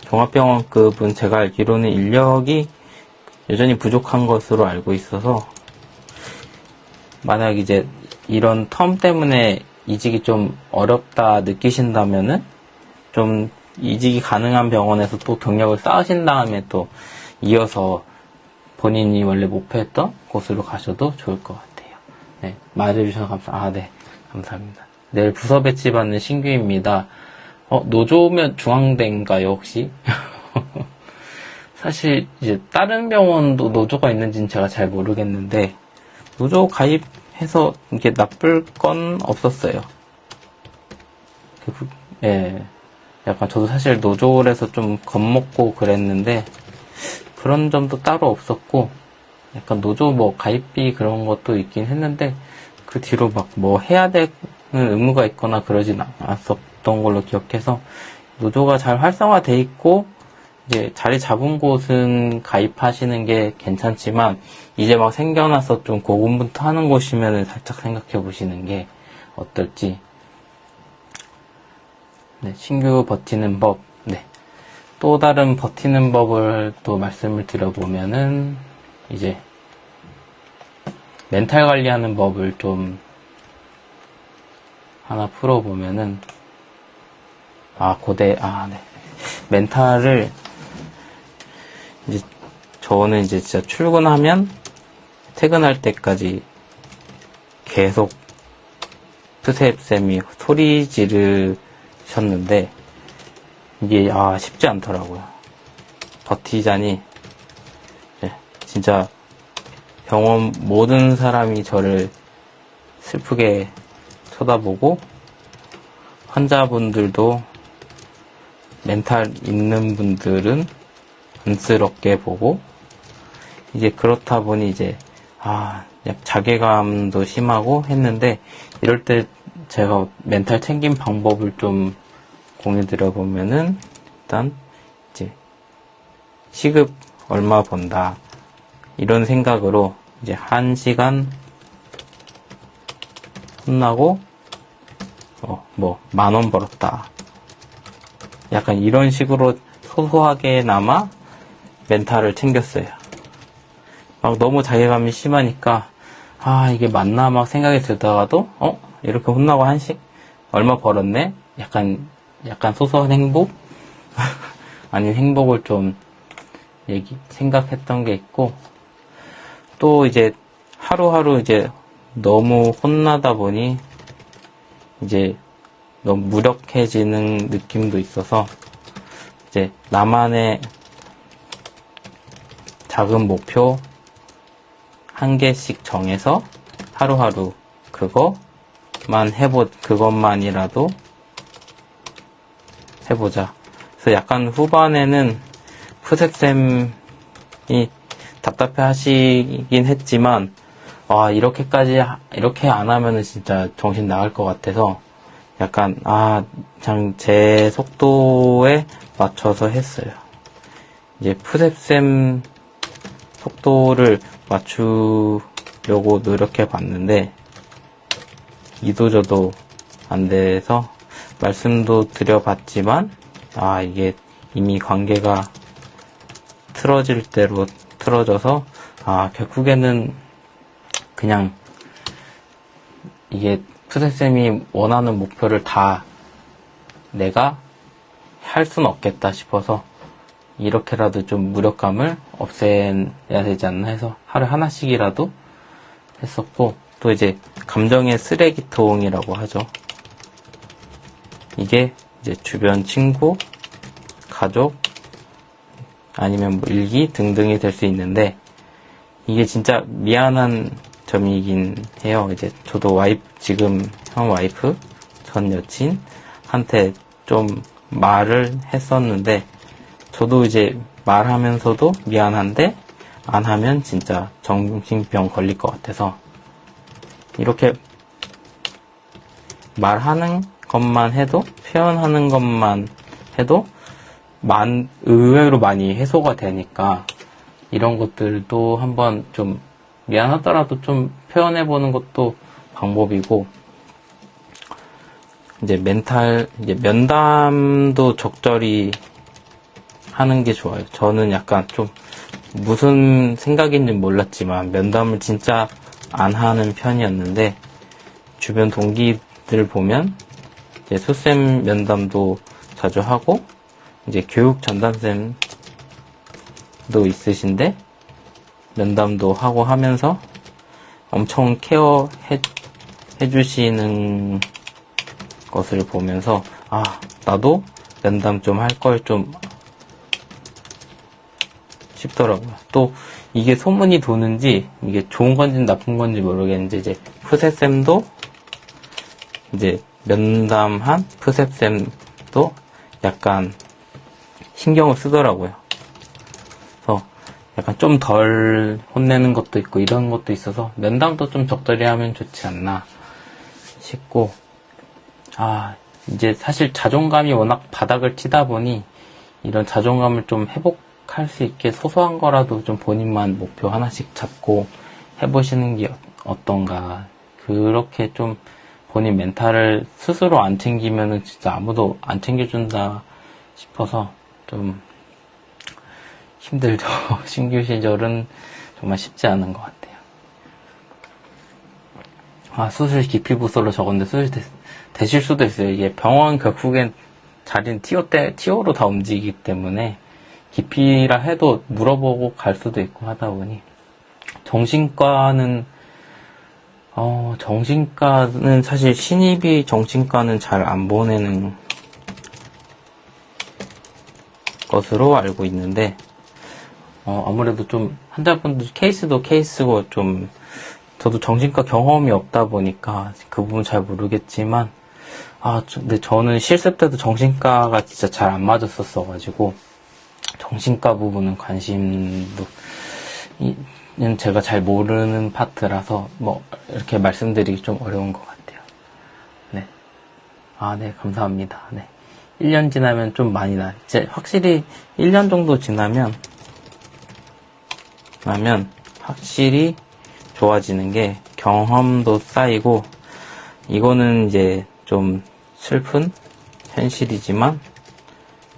종합병원급은 제가 알기로는 인력이 여전히 부족한 것으로 알고 있어서, 만약 이제 이런 텀 때문에 이직이 좀 어렵다 느끼신다면은 좀 이직이 가능한 병원에서 또 경력을 쌓으신 다음에 또 이어서 본인이 원래 목표했던 곳으로 가셔도 좋을 것 같아요. 네, 말해주셔서 네, 감사합니다. 내일 부서 배치 받는 신규입니다. 노조면 중앙대인가요, 혹시? 사실 이제 다른 병원도 노조가 있는지는 제가 잘 모르겠는데, 노조 가입해서 이렇게 나쁠 건 없었어요. 예. 약간 저도 사실 노조에서 좀 겁먹고 그랬는데, 그런 점도 따로 없었고, 약간 노조 뭐 가입비 그런 것도 있긴 했는데, 그 뒤로 막 뭐 해야 되는 의무가 있거나 그러진 않았었던 걸로 기억해서, 노조가 잘 활성화돼 있고 이제 자리 잡은 곳은 가입하시는 게 괜찮지만, 이제 막 생겨나서 좀 고군분투하는 곳이면은 살짝 생각해 보시는 게 어떨지. 네, 신규 버티는 법. 네. 또 다른 버티는 법을 또 말씀을 드려보면은, 이제, 멘탈 관리하는 법을 좀 하나 풀어보면은, 네. 멘탈을, 이제, 저는 이제 진짜 출근하면 퇴근할 때까지 계속 푸셉쌤이 소리 지르셨는데, 이게, 쉽지 않더라고요. 버티자니, 네, 진짜 병원 모든 사람이 저를 슬프게 쳐다보고, 환자분들도 멘탈 있는 분들은 안쓰럽게 보고, 이제 그렇다 보니 이제, 자괴감도 심하고 했는데, 이럴 때 제가 멘탈 챙긴 방법을 좀 공유드려보면은, 일단, 이제, 시급 얼마 번다. 이런 생각으로, 이제 1시간 혼나고, 10,000원 벌었다. 약간 이런 식으로 소소하게나마 멘탈을 챙겼어요. 막 너무 자괴감이 심하니까, 이게 맞나 막 생각이 들다가도, 이렇게 혼나고 얼마 벌었네? 약간 소소한 행복? 아닌 행복을 좀 생각했던 게 있고, 또 이제 하루하루 이제 너무 혼나다 보니, 이제 너무 무력해지는 느낌도 있어서, 이제 나만의 작은 목표 1개씩 정해서 하루하루 그것만이라도 해보자. 그래서 약간 후반에는 푸셉쌤이 답답해 하시긴 했지만, 이렇게 안 하면은 진짜 정신 나갈 것 같아서, 약간, 그냥 제 속도에 맞춰서 했어요. 이제 푸셉쌤 속도를 맞추려고 노력해 봤는데, 이도저도 안 돼서 말씀도 드려봤지만, 이게 이미 관계가 틀어질 대로 틀어져서, 결국에는 그냥 이게 푸세쌤이 원하는 목표를 다 내가 할 수는 없겠다 싶어서, 이렇게라도 좀 무력감을 없애야 되지 않나 해서 하루에 하나씩이라도 했었고, 또 이제 감정의 쓰레기통이라고 하죠. 이게 이제 주변 친구, 가족, 아니면 일기 등등이 될 수 있는데, 이게 진짜 미안한 점이긴 해요. 이제 저도 지금 형 와이프, 전 여친한테 좀 말을 했었는데, 저도 이제 말하면서도 미안한데, 안 하면 진짜 정신병 걸릴 것 같아서, 이렇게 말하는 것만 해도, 표현하는 것만 해도, 의외로 많이 해소가 되니까, 이런 것들도 한번 좀 미안하더라도 좀 표현해보는 것도 방법이고, 이제 면담도 적절히 하는 게 좋아요. 저는 약간 좀 무슨 생각인지 몰랐지만 면담을 진짜 안 하는 편이었는데, 주변 동기들 보면 이제 수쌤 면담도 자주 하고, 이제 교육 전담쌤도 있으신데 면담도 하고 하면서 엄청 해주시는 것을 보면서, 나도 면담 좀 할 걸 좀 싶더라고요. 또 이게 소문이 도는지 이게 좋은 건지 나쁜 건지 모르겠는데, 이제 푸세쌤도 이제 면담한 푸세쌤도 약간 신경을 쓰더라고요. 그래서 약간 좀 덜 혼내는 것도 있고 이런 것도 있어서 면담도 좀 적절히 하면 좋지 않나 싶고, 이제 사실 자존감이 워낙 바닥을 치다 보니 이런 자존감을 좀 회복할 수 있게 소소한 거라도 좀 본인만 목표 하나씩 잡고 해보시는 게 어떤가. 그렇게 좀 본인 멘탈을 스스로 안 챙기면은 진짜 아무도 안 챙겨준다 싶어서 좀 힘들죠. 신규 시절은 정말 쉽지 않은 것 같아요. 수술 기피 부서로 적었는데 수술 되실 수도 있어요. 이게 병원 결국엔 자리는 티오로 다 움직이기 때문에 기피라 해도 물어보고 갈 수도 있고 하다 보니 정신과는 사실 신입이 정신과는 잘 안 보내는 것으로 알고 있는데 아무래도 좀 환자분들 케이스도 케이스고 좀 저도 정신과 경험이 없다 보니까 그 부분 잘 모르겠지만 근데 저는 실습 때도 정신과가 진짜 잘 안 맞았었어가지고 정신과 부분은 관심도 제가 잘 모르는 파트라서 이렇게 말씀드리기 좀 어려운 것 같아요. 네. 네, 감사합니다. 네. 1년 지나면 좀 많이 이제 확실히 1년 정도 지나면 확실히 좋아지는 게 경험도 쌓이고, 이거는 이제 좀 슬픈 현실이지만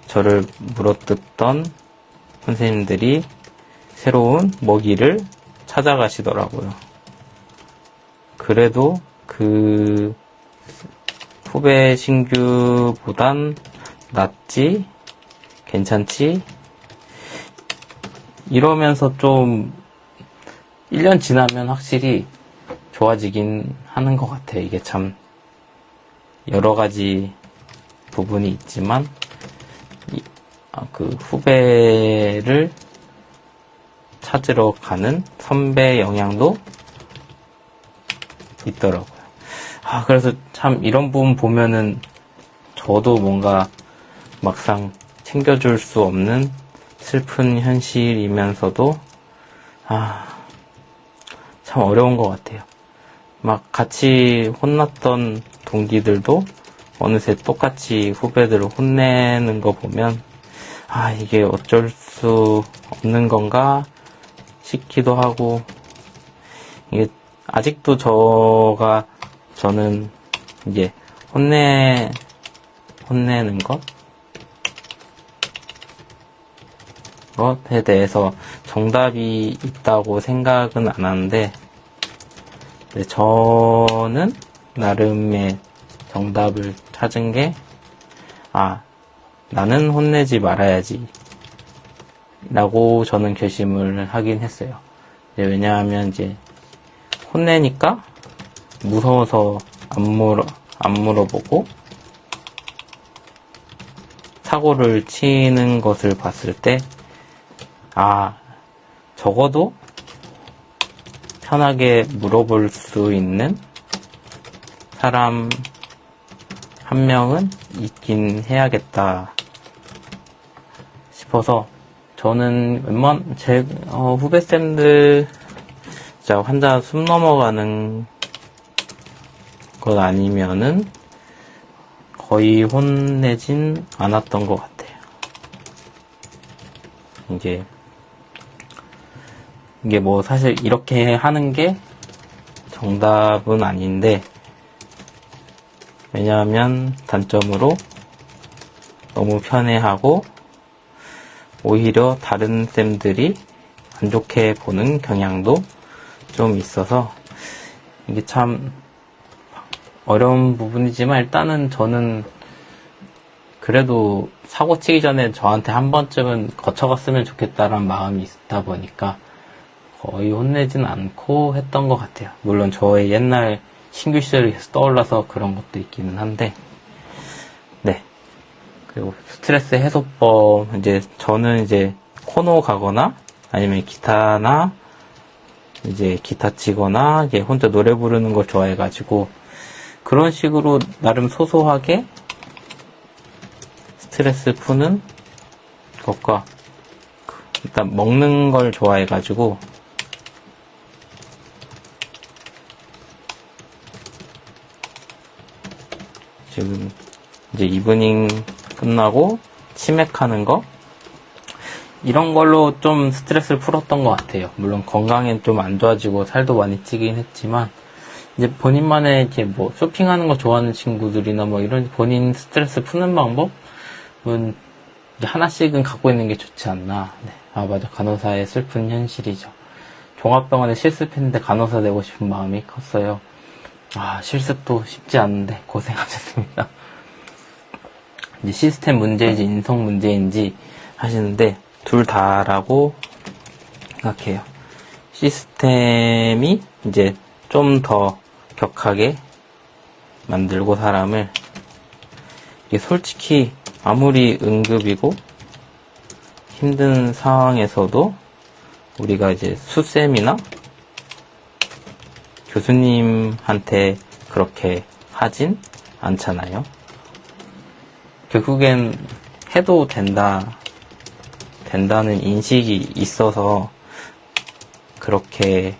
저를 물어뜯던 선생님들이 새로운 먹이를 찾아가시더라고요. 그래도 그 후배 신규보단 낫지, 괜찮지, 이러면서 좀 1년 지나면 확실히 좋아지긴 하는 것 같아요. 이게 참 여러 가지 부분이 있지만 그 후배를 찾으러 가는 선배 영향도 있더라고요. 그래서 참 이런 부분 보면은 저도 뭔가 막상 챙겨줄 수 없는 슬픈 현실이면서도 참 어려운 것 같아요. 막 같이 혼났던 동기들도 어느새 똑같이 후배들을 혼내는 거 보면 이게 어쩔 수 없는 건가 싶기도 하고, 이게 아직도 저는 이제 혼내는 것에 대해서 정답이 있다고 생각은 안 하는데, 저는 나름의 정답을 찾은 게 나는 혼내지 말아야지 라고 저는 결심을 하긴 했어요. 왜냐하면 이제 혼내니까 무서워서 안 물어보고 사고를 치는 것을 봤을 때 적어도 편하게 물어볼 수 있는 사람 한 명은 있긴 해야겠다 싶어서, 저는 제 후배쌤들 진짜 환자 숨 넘어가는 것 아니면은 거의 혼내진 않았던 것 같아요. 이게 사실 이렇게 하는 게 정답은 아닌데, 왜냐하면 단점으로 너무 편애하고 오히려 다른 쌤들이 안 좋게 보는 경향도 좀 있어서 이게 참 어려운 부분이지만, 일단은 저는 그래도 사고 치기 전에 저한테 한 번쯤은 거쳐갔으면 좋겠다라는 마음이 있다 보니까 거의 혼내진 않고 했던 것 같아요. 물론 저의 옛날 신규 시절이 계속 떠올라서 그런 것도 있기는 한데, 네. 그리고 스트레스 해소법, 저는 코노 가거나 아니면 기타 치거나 혼자 노래 부르는 걸 좋아해가지고 그런 식으로 나름 소소하게 스트레스 푸는 것과, 일단 먹는 걸 좋아해가지고 지금 이브닝 끝나고 치맥하는 거, 이런 걸로 좀 스트레스를 풀었던 것 같아요. 물론 건강엔 좀 안 좋아지고 살도 많이 찌긴 했지만 이제 본인만의 이렇게 뭐 쇼핑하는 거 좋아하는 친구들이나 뭐 이런 본인 스트레스 푸는 방법은 하나씩은 갖고 있는 게 좋지 않나. 네. 아, 맞아. 간호사의 슬픈 현실이죠. 종합병원에 실습했는데 간호사 되고 싶은 마음이 컸어요. 아, 실습도 쉽지 않은데 고생하셨습니다. 이제 시스템 문제인지 인성 문제인지 하시는데 둘 다라고 생각해요. 시스템이 이제 좀 더 격하게 만들고 사람을, 이게 솔직히 아무리 응급이고 힘든 상황에서도 우리가 이제 수쌤이나 교수님한테 그렇게 하진 않잖아요. 결국엔 해도 된다는 인식이 있어서 그렇게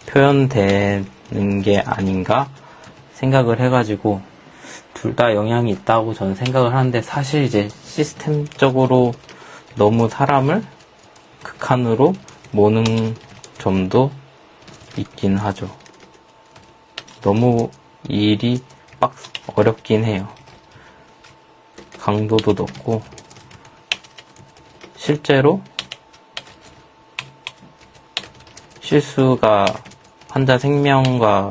표현되는 게 아닌가 생각을 해가지고 둘 다 영향이 있다고 저는 생각을 하는데, 사실 이제 시스템적으로 너무 사람을 극한으로 모는 점도 있긴 하죠. 너무 일이 어렵긴 해요. 강도도 높고 실제로 실수가 환자 생명과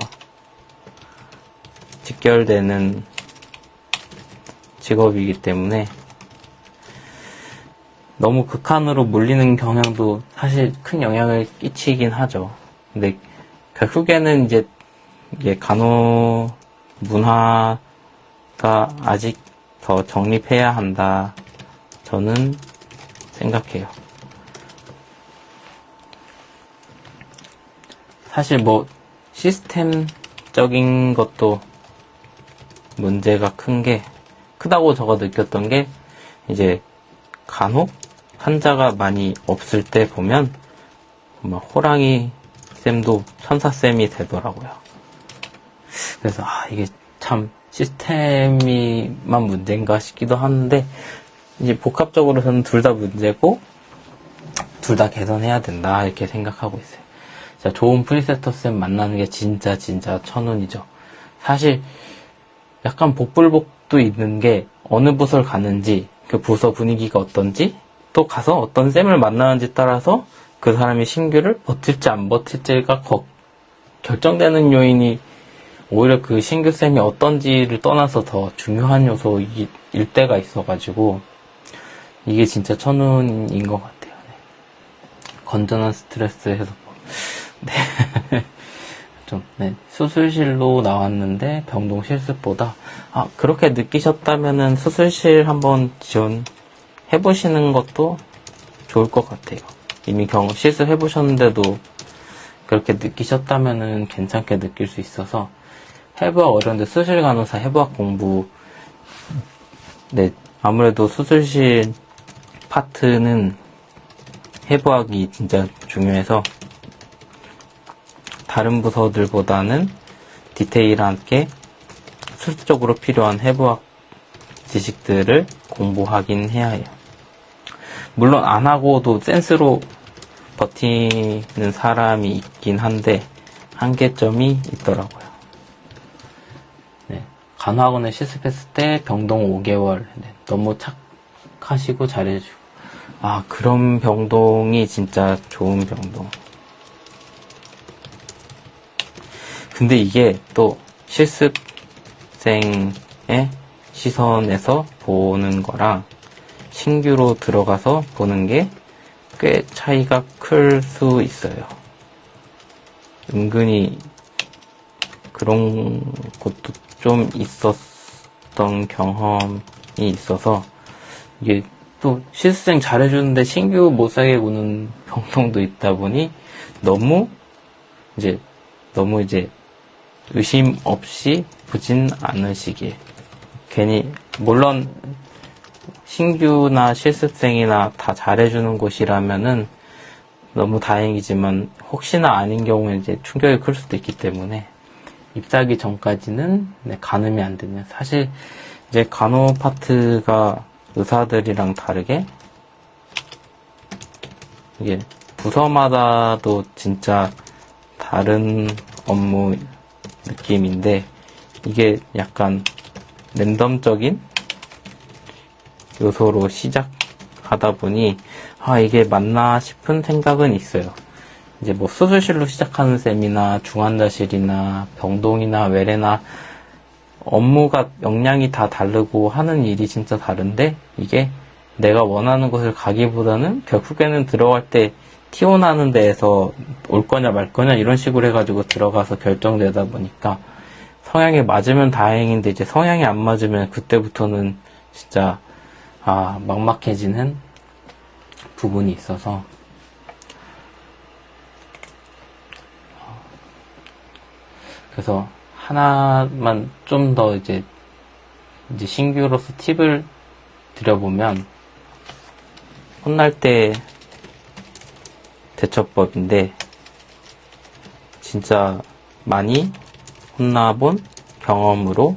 직결되는 직업이기 때문에 너무 극한으로 몰리는 경향도 사실 큰 영향을 끼치긴 하죠. 근데 결국에는 이제 간호 문화가 아직 더 정립해야 한다, 저는 생각해요. 사실 뭐 시스템적인 것도 문제가 크다고 제가 느꼈던 게, 이제 간혹 환자가 많이 없을 때 보면 호랑이 쌤도 천사 쌤이 되더라고요. 그래서 이게 참 시스템이만 문제인가 싶기도 하는데, 이제 복합적으로 저는 둘 다 문제고 둘 다 개선해야 된다, 이렇게 생각하고 있어요. 자, 좋은 프리세터 쌤 만나는 게 진짜 천운이죠. 사실 약간 복불복도 있는 게, 어느 부서를 가는지, 그 부서 분위기가 어떤지, 또 가서 어떤 쌤을 만나는지 따라서 그 사람이 신규를 버틸지 안 버틸지가 결정되는 요인이 오히려 그 신규 쌤이 어떤지를 떠나서 더 중요한 요소일 때가 있어가지고, 이게 진짜 천운인 것 같아요. 네. 건전한 스트레스 해소법. 네. 수술실로 나왔는데 병동 실습보다, 그렇게 느끼셨다면은 수술실 한번 지원해보시는 것도 좋을 것 같아요. 이미 실습해보셨는데도 그렇게 느끼셨다면은 괜찮게 느낄 수 있어서, 해부학 어려운데 수술 간호사 해부학 공부, 아무래도 수술실 파트는 해부학이 진짜 중요해서 다른 부서들보다는 디테일하게 수술적으로 필요한 해부학 지식들을 공부하긴 해야 해요. 물론 안 하고도 센스로 버티는 사람이 있긴 한데 한계점이 있더라고요. 네, 간호학원에 실습했을 때 병동 5개월, 너무 착하시고 잘해주고, 그런 병동이 진짜 좋은 병동. 근데 이게 또 실습생의 시선에서 보는 거랑 신규로 들어가서 보는 게 꽤 차이가 클 수 있어요. 은근히 그런 것도 좀 있었던 경험이 있어서, 이게 또 실습생 잘해주는데 신규 못 사게 구는 병동도 있다 보니 너무 이제 의심 없이 보진 않으시길. 괜히, 물론 신규나 실습생이나 다 잘해주는 곳이라면은 너무 다행이지만, 혹시나 아닌 경우에 이제 충격이 클 수도 있기 때문에 입사하기 전까지는 가늠이 안 되면, 사실 이제 간호 파트가 의사들이랑 다르게 이게 부서마다도 진짜 다른 업무 느낌인데, 이게 약간 랜덤적인 요소로 시작하다 보니, 이게 맞나 싶은 생각은 있어요. 이제 뭐 수술실로 시작하는 셈이나 중환자실이나 병동이나 외래나 업무가 역량이 다 다르고 하는 일이 진짜 다른데, 이게 내가 원하는 곳을 가기보다는 결국에는 들어갈 때 티온하는 데에서 올 거냐 말 거냐 이런 식으로 해가지고 들어가서 결정되다 보니까 성향이 맞으면 다행인데, 이제 성향이 안 맞으면 그때부터는 진짜 막막해지는 부분이 있어서, 그래서 하나만 좀 더 이제 신규로서 팁을 드려보면, 혼날 때 대처법인데, 진짜 많이 혼나본 경험으로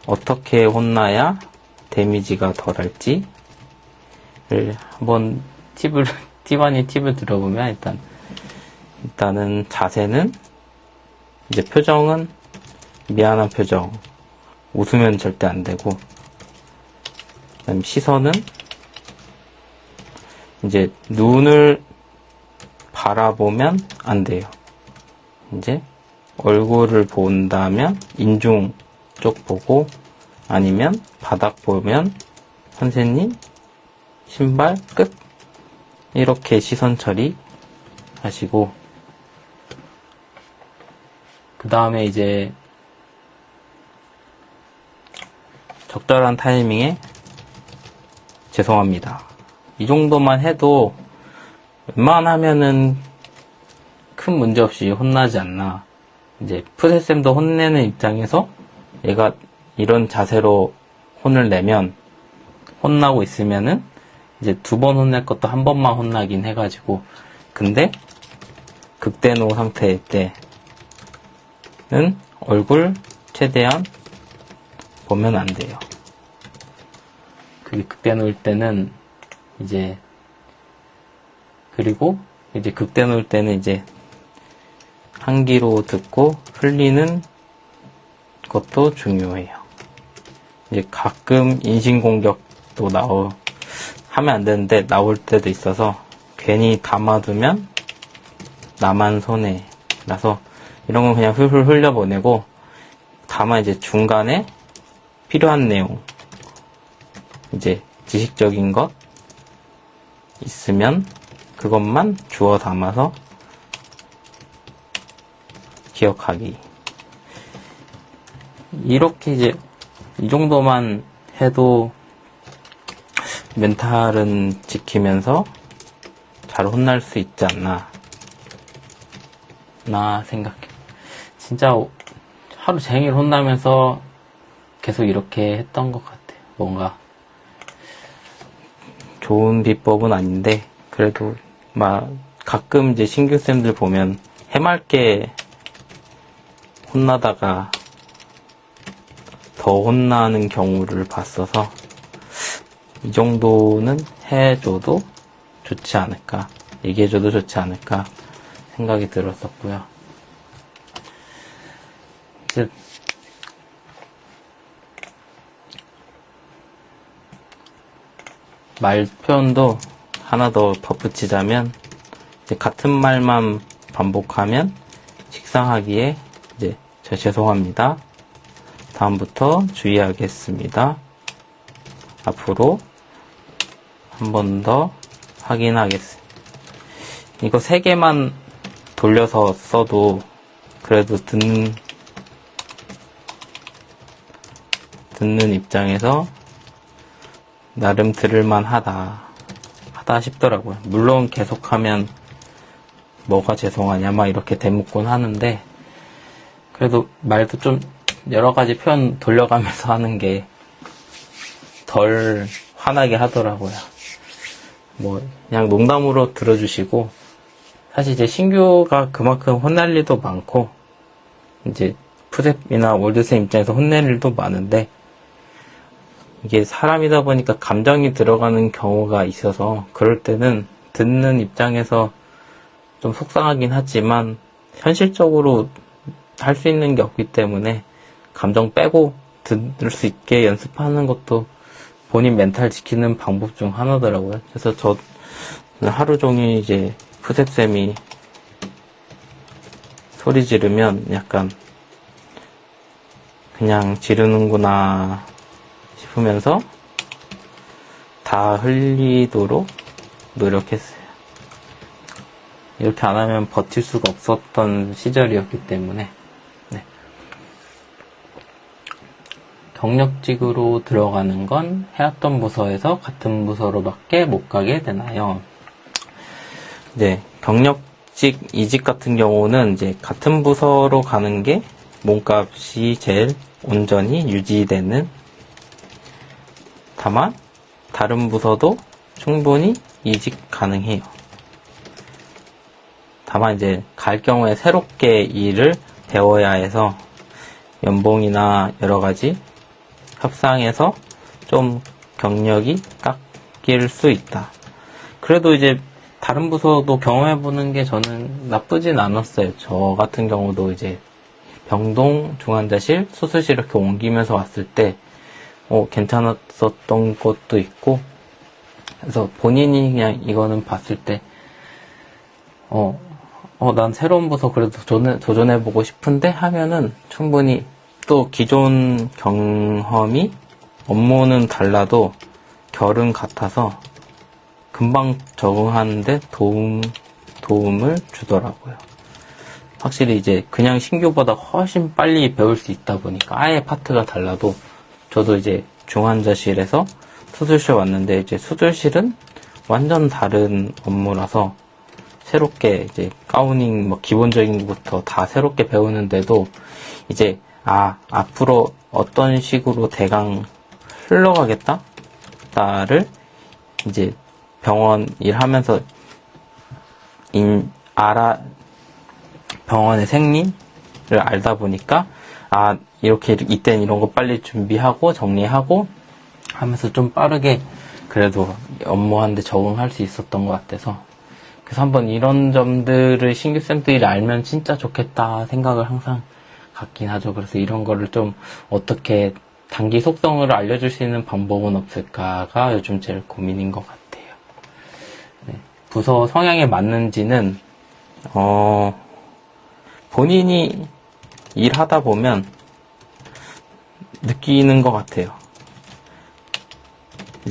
어떻게 혼나야 데미지가 덜할지를 한번 팁 아닌 팁을 들어보면, 일단은 자세는, 이제 표정은 미안한 표정, 웃으면 절대 안 되고, 그다음 시선은 이제 눈을 바라보면 안 돼요. 이제 얼굴을 본다면 인중 쪽 보고, 아니면 바닥 보면 선생님 신발 끝, 이렇게 시선 처리 하시고, 그 다음에 이제 적절한 타이밍에 죄송합니다, 이 정도만 해도 웬만하면은 큰 문제 없이 혼나지 않나. 이제 푸세쌤도 혼내는 입장에서 얘가 이런 자세로 혼을 내면, 혼나고 있으면은 이제 2번 혼낼 것도 한 번만 혼나긴 해가지고, 근데 극대노 상태일 때는 얼굴 최대한 보면 안 돼요. 그게 극대노일 때는 이제, 그리고 이제 극대노일 때는 이제 한 귀로 듣고 흘리는 것도 중요해요. 이제 가끔 인신공격도 하면 안 되는데 나올 때도 있어서, 괜히 담아두면 나만 손해라서 이런 건 그냥 훌훌 흘려보내고, 다만 이제 중간에 필요한 내용, 이제 지식적인 것 있으면 그것만 주워 담아서 기억하기. 이렇게 이제 이 정도만 해도 멘탈은 지키면서 잘 혼날 수 있지 않나 생각해. 진짜 하루 종일 혼나면서 계속 이렇게 했던 것 같아요. 뭔가 좋은 비법은 아닌데, 그래도 가끔 이제 신규쌤들 보면 해맑게 혼나다가 더 혼나는 경우를 봤어서, 이 정도는 해줘도 좋지 않을까, 얘기해줘도 좋지 않을까 생각이 들었었고요. 말 표현도 하나 더 덧붙이자면, 이제 같은 말만 반복하면 식상하기에 이제 저 죄송합니다, 다음부터 주의하겠습니다, 앞으로 한 번 더 확인하겠습니다. 이거 3개만 돌려서 써도 그래도 듣는 입장에서 나름 들을만 하다 싶더라고요. 물론 계속하면 뭐가 죄송하냐 이렇게 대묻곤 하는데, 그래도 말도 좀 여러 가지 표현 돌려가면서 하는 게 덜 화나게 하더라고요. 그냥 농담으로 들어주시고, 사실 이제 신규가 그만큼 혼날 일도 많고, 이제 푸셉이나 월드쌤 입장에서 혼낼 일도 많은데, 이게 사람이다 보니까 감정이 들어가는 경우가 있어서, 그럴 때는 듣는 입장에서 좀 속상하긴 하지만 현실적으로 할 수 있는 게 없기 때문에 감정 빼고 들을 수 있게 연습하는 것도 본인 멘탈 지키는 방법 중 하나더라고요. 그래서 저 하루 종일 이제 푸셉쌤이 소리 지르면 약간 그냥 지르는구나 싶으면서 다 흘리도록 노력했어요. 이렇게 안 하면 버틸 수가 없었던 시절이었기 때문에. 네. 경력직으로 들어가는 건 해왔던 부서에서 같은 부서로밖에 못 가게 되나요? 이제 경력직 이직 같은 경우는 이제 같은 부서로 가는 게 몸값이 제일 온전히 유지되는, 다만 다른 부서도 충분히 이직 가능해요. 다만 이제 갈 경우에 새롭게 일을 배워야 해서 연봉이나 여러 가지 협상에서 좀 경력이 깎일 수 있다. 그래도 이제 다른 부서도 경험해보는 게 저는 나쁘진 않았어요. 저 같은 경우도 이제 병동, 중환자실, 수술실 이렇게 옮기면서 왔을 때 괜찮았었던 것도 있고, 그래서 본인이 그냥 이거는 봤을 때 난 새로운 부서 그래도 도전해보고 싶은데 하면은 충분히, 또 기존 경험이 업무는 달라도 결은 같아서 금방 적응하는데 도움을 주더라고요. 확실히 이제 그냥 신규보다 훨씬 빨리 배울 수 있다 보니까 아예 파트가 달라도, 저도 이제 중환자실에서 수술실 왔는데 이제 수술실은 완전 다른 업무라서 새롭게 이제 가우닝 뭐 기본적인 것부터 다 새롭게 배우는데도 이제 앞으로 어떤 식으로 대강 흘러가겠다를 이제 병원 일하면서 병원의 생리를 알다 보니까 이렇게 이땐 이런 거 빨리 준비하고 정리하고 하면서 좀 빠르게 그래도 업무하는데 적응할 수 있었던 것 같아서, 그래서 한번 이런 점들을 신규쌤들이 알면 진짜 좋겠다 생각을 항상 갖긴 하죠. 그래서 이런 거를 좀 어떻게 단기 속성을 알려줄 수 있는 방법은 없을까가 요즘 제일 고민인 것 같아요. 네. 부서 성향에 맞는지는 본인이 일하다 보면 느끼는 것 같아요.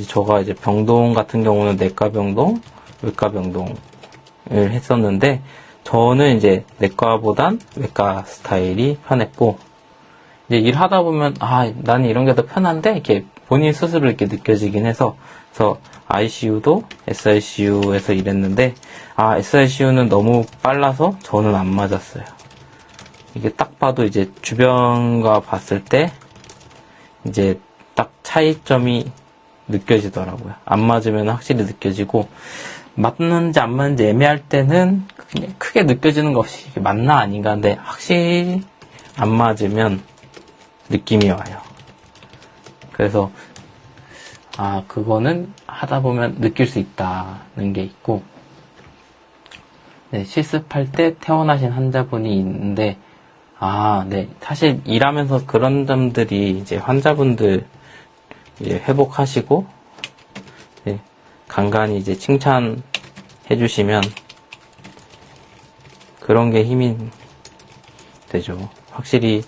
저가 이제 병동 같은 경우는 내과 병동, 외과 병동을 했었는데, 저는 이제 내과보단 외과 스타일이 편했고, 이제 일하다 보면 나는 이런 게 더 편한데 이렇게 본인 스스로 이렇게 느껴지긴 해서, 그래서 ICU도 SICU에서 일했는데 SICU는 너무 빨라서 저는 안 맞았어요. 이게 딱 봐도 이제 주변과 봤을 때 이제 딱 차이점이 느껴지더라고요. 안 맞으면 확실히 느껴지고, 맞는지 안 맞는지 애매할 때는 그냥 크게 느껴지는 거 없이 이게 맞나 아닌가 한데, 확실히 안 맞으면 느낌이 와요. 그래서 그거는 하다 보면 느낄 수 있다는 게 있고, 네, 실습할 때 퇴원하신 환자분이 있는데, 네, 사실 일하면서 그런 점들이 이제 환자분들 이제 회복하시고, 네, 간간히 이제 칭찬해 주시면 그런 게 힘이 되죠. 확실히.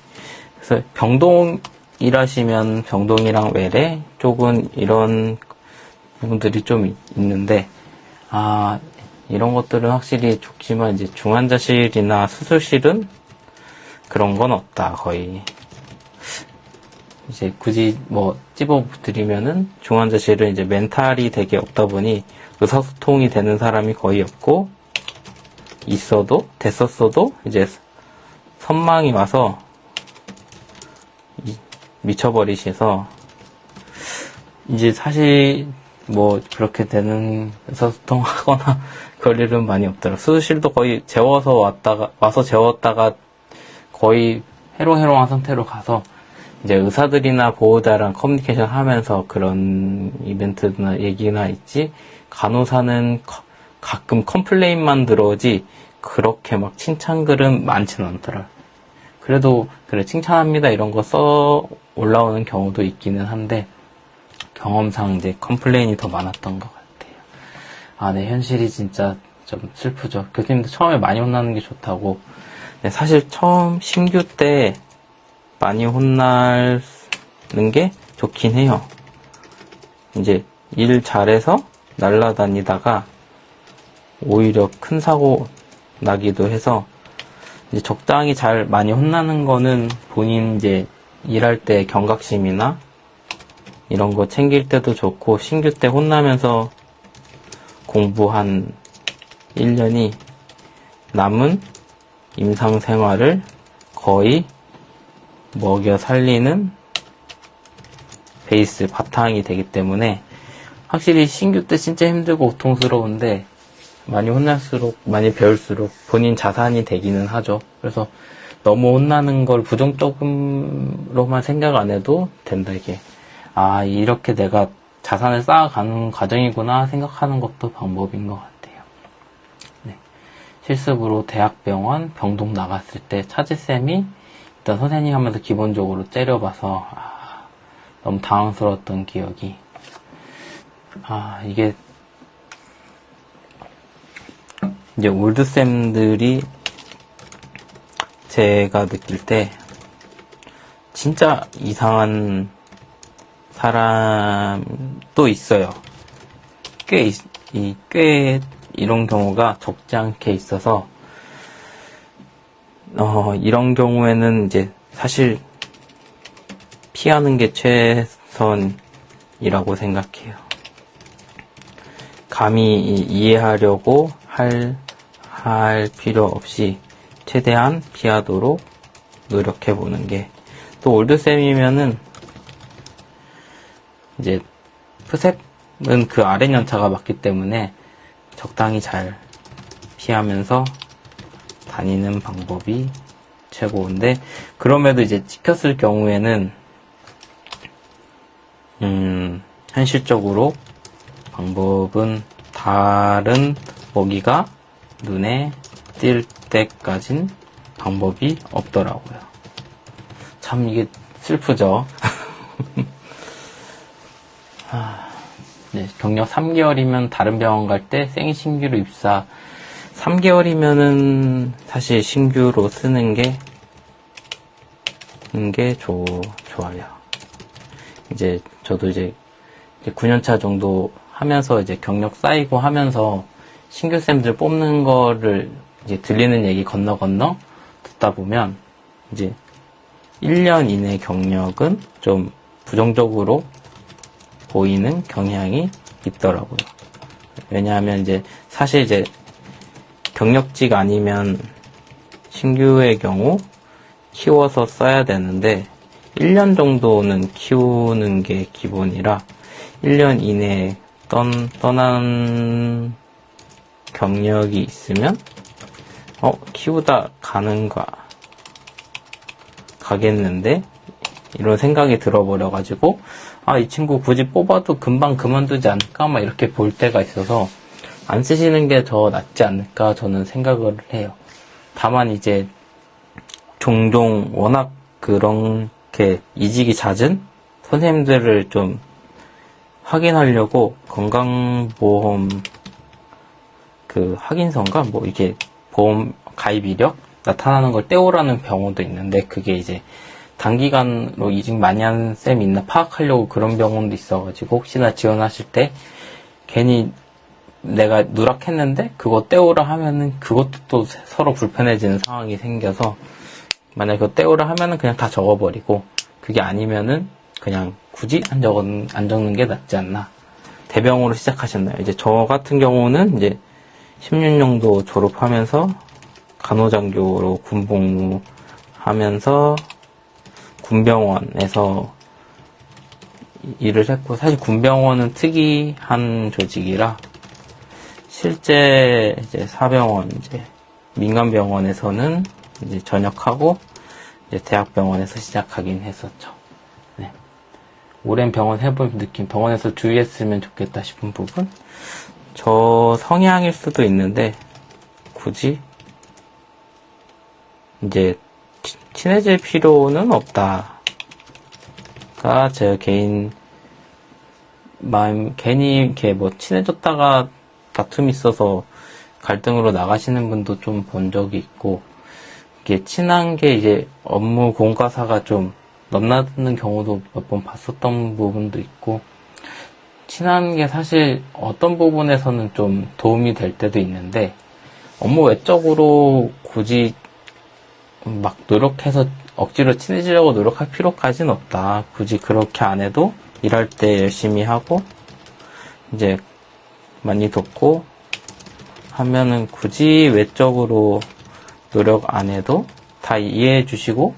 그래서 병동 일하시면 병동이랑 외래 쪽은 이런 부분들이 좀 있는데, 이런 것들은 확실히 좋지만 이제 중환자실이나 수술실은 그런 건 없다, 거의. 이제 굳이 찝어드리면은 중환자실은 이제 멘탈이 되게 없다 보니 의사소통이 되는 사람이 거의 없고, 됐었어도 이제 선망이 와서 미쳐버리셔서, 이제 사실 그렇게 되는 의사소통하거나 그럴 일은 많이 없더라고요. 수술실도 거의 와서 재웠다가 거의 해롱해롱한 상태로 가서 이제 의사들이나 보호자랑 커뮤니케이션 하면서 그런 이벤트나 얘기나 있지, 간호사는 가끔 컴플레인만 들어오지 그렇게 막 칭찬글은 많지는 않더라. 그래도 그래 칭찬합니다 이런 거 써 올라오는 경우도 있기는 한데 경험상 이제 컴플레인이 더 많았던 것 같아요. 아, 네, 현실이 진짜 좀 슬프죠. 교수님도 처음에 많이 혼나는 게 좋다고. 네, 사실 처음 신규 때 많이 혼나는 게 좋긴 해요. 이제 일 잘해서 날아다니다가 오히려 큰 사고 나기도 해서 이제 적당히 잘 많이 혼나는 거는 본인 이제 일할 때 경각심이나 이런 거 챙길 때도 좋고 신규 때 혼나면서 공부 한 1년이 남은 임상 생활을 거의 먹여 살리는 베이스 바탕이 되기 때문에 확실히 신규 때 진짜 힘들고 고통스러운데 많이 혼날수록 많이 배울수록 본인 자산이 되기는 하죠. 그래서 너무 혼나는 걸 부정적으로만 생각 안 해도 된다 이게. 아, 이렇게 내가 자산을 쌓아가는 과정이구나 생각하는 것도 방법인 것 같아요. 네. 실습으로 대학병원 병동 나갔을 때 차지쌤이 일단 선생님 하면서 기본적으로 째려봐서 너무 당황스러웠던 기억이. 이게 이제 올드쌤들이 제가 느낄 때 진짜 이상한 사람도 있어요. 꽤 이런 경우가 적지 않게 있어서 이런 경우에는 이제 사실 피하는 게 최선이라고 생각해요. 감히 이해하려고 할 필요 없이 최대한 피하도록 노력해보는 게, 또 올드쌤이면은 이제 푸셉은 그 아래 연차가 맞기 때문에 적당히 잘 피하면서 다니는 방법이 최고인데, 그럼에도 이제 찍혔을 경우에는 현실적으로 방법은 다른 먹이가 눈에 띌 때까진 방법이 없더라고요. 참 이게 슬프죠. 네, 경력 3개월이면 다른 병원 갈 때 생신규로 입사, 3개월이면은 사실 신규로 쓰는 게 좋아요. 이제 저도 이제 9년차 정도 하면서 이제 경력 쌓이고 하면서 신규쌤들 뽑는 거를 이제 들리는 얘기 건너 듣다 보면 이제 1년 이내 경력은 좀 부정적으로 보이는 경향이 있더라고요. 왜냐하면 이제 사실 이제 경력직 아니면 신규의 경우 키워서 써야 되는데 1년 정도는 키우는 게 기본이라 1년 이내에 떠난 경력이 있으면 키우다 가겠는데 이런 생각이 들어버려가지고 이 친구 굳이 뽑아도 금방 그만두지 않을까 막 이렇게 볼 때가 있어서 안 쓰시는 게 더 낫지 않을까 저는 생각을 해요. 다만 이제 종종 워낙 그렇게 이직이 잦은 선생님들을 좀 확인하려고 건강보험 확인서인가 뭐 이게 보험 가입 이력 나타나는 걸 떼오라는 병원도 있는데, 그게 이제 단기간으로 이직 많이 한 쌤이 있나 파악하려고 그런 병원도 있어가지고 혹시나 지원하실 때 괜히 내가 누락했는데 그거 떼오라 하면은 그것도 또 서로 불편해지는 상황이 생겨서, 만약에 그거 떼오라 하면은 그냥 다 적어버리고, 그게 아니면은 그냥 굳이 안 적는 게 낫지 않나. 대병으로 시작하셨나요? 이제 저 같은 경우는 이제 16년도 졸업하면서 간호장교로 군복무하면서 군병원에서 일을 했고, 사실 군병원은 특이한 조직이라 실제 이제 사병원, 이제 민간병원에서는 이제 전역하고 이제 대학병원에서 시작하긴 했었죠. 네. 오랜 병원 해볼 느낌, 병원에서 주의했으면 좋겠다 싶은 부분? 저 성향일 수도 있는데 굳이 이제 친해질 필요는 없다가 제 개인 마음. 괜히 이렇게 뭐 친해졌다가 다툼이 있어서 갈등으로 나가시는 분도 좀 본 적이 있고, 이게 친한 게 이제 업무 공과사가 좀 넘나드는 경우도 몇 번 봤었던 부분도 있고, 친한 게 사실 어떤 부분에서는 좀 도움이 될 때도 있는데, 업무 외적으로 굳이 막 노력해서 억지로 친해지려고 노력할 필요까지는 없다. 굳이 그렇게 안 해도 일할 때 열심히 하고 이제 많이 돕고 하면은 굳이 외적으로 노력 안 해도 다 이해해 주시고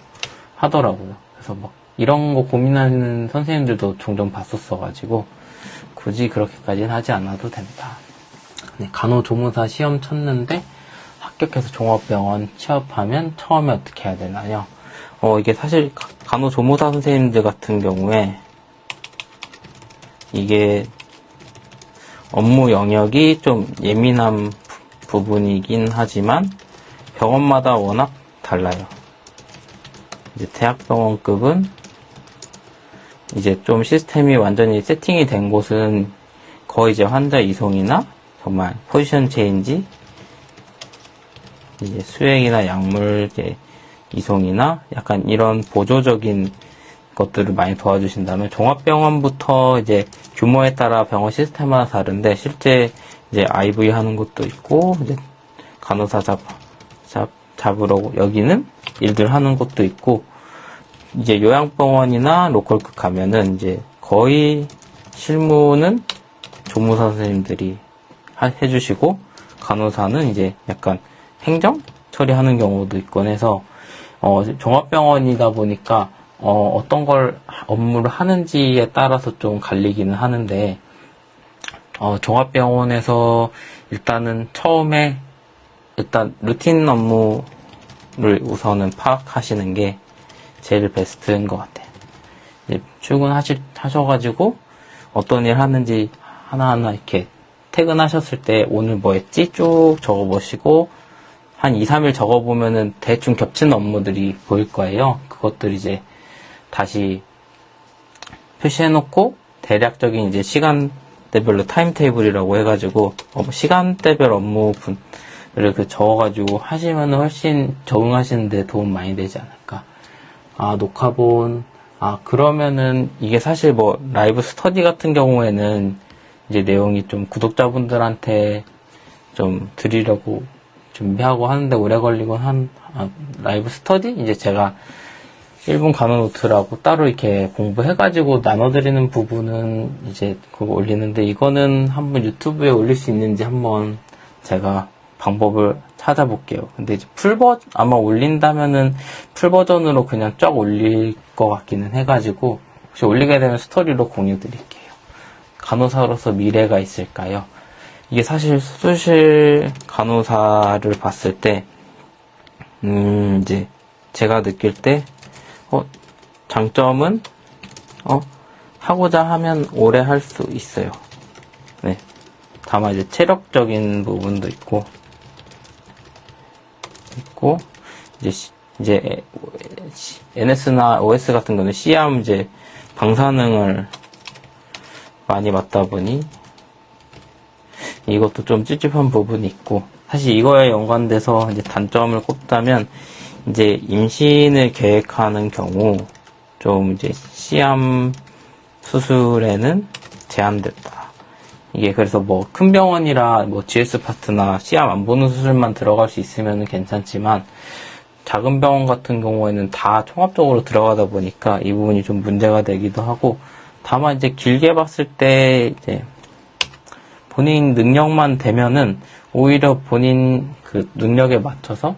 하더라고요. 그래서 막 이런 거 고민하는 선생님들도 종종 봤었어가지고 굳이 그렇게까지는 하지 않아도 된다. 네, 간호조무사 시험 쳤는데 합격해서 종합병원 취업하면 처음에 어떻게 해야 되나요? 이게 사실 간호조무사 선생님들 같은 경우에 이게 업무 영역이 좀 예민한 부분이긴 하지만 병원마다 워낙 달라요. 이제 대학병원급은 이제 좀 시스템이 완전히 세팅이 된 곳은 거의 이제 환자 이송이나 정말 포지션 체인지, 이제 수액이나 약물 이송이나 약간 이런 보조적인 것들을 많이 도와주신다면, 종합병원부터 이제 규모에 따라 병원 시스템마다 다른데 실제 이제 IV 하는 것도 있고 이제 간호사 잡으러 여기는 일들 하는 것도 있고, 이제 요양병원이나 로컬급 가면은 이제 거의 실무는 조무사 선생님들이 해주시고 간호사는 이제 약간 행정 처리하는 경우도 있곤 해서 종합병원이다 보니까 어떤 걸 업무를 하는지에 따라서 좀 갈리기는 하는데, 종합병원에서 일단은 처음에 일단 루틴 업무를 우선은 파악하시는 게 제일 베스트인 것 같아요. 이제 출근하셔가지고 어떤 일 하는지 하나하나 이렇게 퇴근하셨을 때 오늘 뭐 했지? 쭉 적어보시고 한 2, 3일 적어보면은 대충 겹치는 업무들이 보일 거예요. 그것들 이제 다시 표시해놓고 대략적인 이제 시간대별로 타임테이블이라고 해가지고 시간대별 업무분을 적어가지고 하시면은 훨씬 적응하시는데 도움 많이 되지 않을까. 녹화본. 그러면은 이게 사실 뭐 라이브 스터디 같은 경우에는 이제 내용이 좀 구독자분들한테 좀 드리려고 준비하고 하는데 오래 걸리곤 라이브 스터디? 이제 제가 1분 간호 노트라고 따로 이렇게 공부해가지고 나눠드리는 부분은 이제 그거 올리는데, 이거는 한번 유튜브에 올릴 수 있는지 한번 제가 방법을 찾아볼게요. 근데 이제 아마 올린다면은 풀 버전으로 그냥 쫙 올릴 것 같기는 해가지고, 혹시 올리게 되면 스토리로 공유 드릴게요. 간호사로서 미래가 있을까요? 이게 사실 수술실 간호사를 봤을 때, 이제 제가 느낄 때, 장점은, 하고자 하면 오래 할 수 있어요. 네. 다만 이제 체력적인 부분도 있고, 이제 NS나 OS 같은 거는 C암 이제 방사능을 많이 맞다 보니 이것도 좀 찝찝한 부분이 있고, 사실 이거에 연관돼서 이제 단점을 꼽자면, 이제 임신을 계획하는 경우 좀 이제 C암 수술에는 제한됐다. 이게 그래서 뭐 큰 병원이라 뭐 GS 파트나 C암 안 보는 수술만 들어갈 수 있으면 괜찮지만, 작은 병원 같은 경우에는 다 종합적으로 들어가다 보니까 이 부분이 좀 문제가 되기도 하고, 다만 이제 길게 봤을 때 이제 본인 능력만 되면은 오히려 본인 그 능력에 맞춰서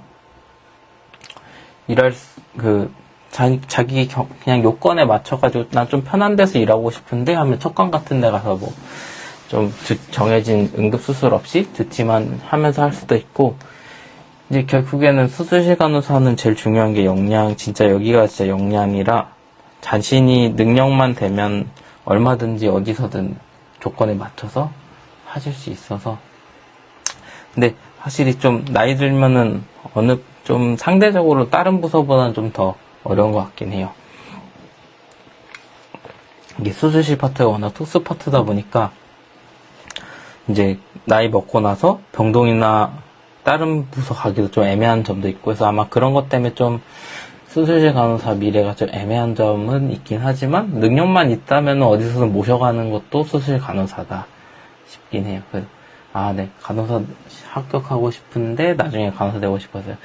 자기 그냥 요건에 맞춰가지고 난 좀 편한 데서 일하고 싶은데 하면 척강 같은 데 가서 뭐 좀 정해진 응급수술 없이 듣지만 하면서 할 수도 있고, 이제 결국에는 수술실 간호사는 제일 중요한 게 진짜 여기가 진짜 역량이라 자신이 능력만 되면 얼마든지 어디서든 조건에 맞춰서 하실 수 있어서. 근데 확실히 좀 나이 들면은 어느 좀 상대적으로 다른 부서보다는 좀 더 어려운 것 같긴 해요. 이게 수술실 파트가 워낙 특수 파트다 보니까 이제 나이 먹고 나서 병동이나 다른 부서 가기도 좀 애매한 점도 있고 해서 아마 그런 것 때문에 좀 수술실 간호사 미래가 좀 애매한 점은 있긴 하지만 능력만 있다면 어디서든 모셔가는 것도 수술실 간호사다 싶긴 해요. 그래서 네, 간호사 합격하고 싶은데 나중에 간호사 되고 싶어서요.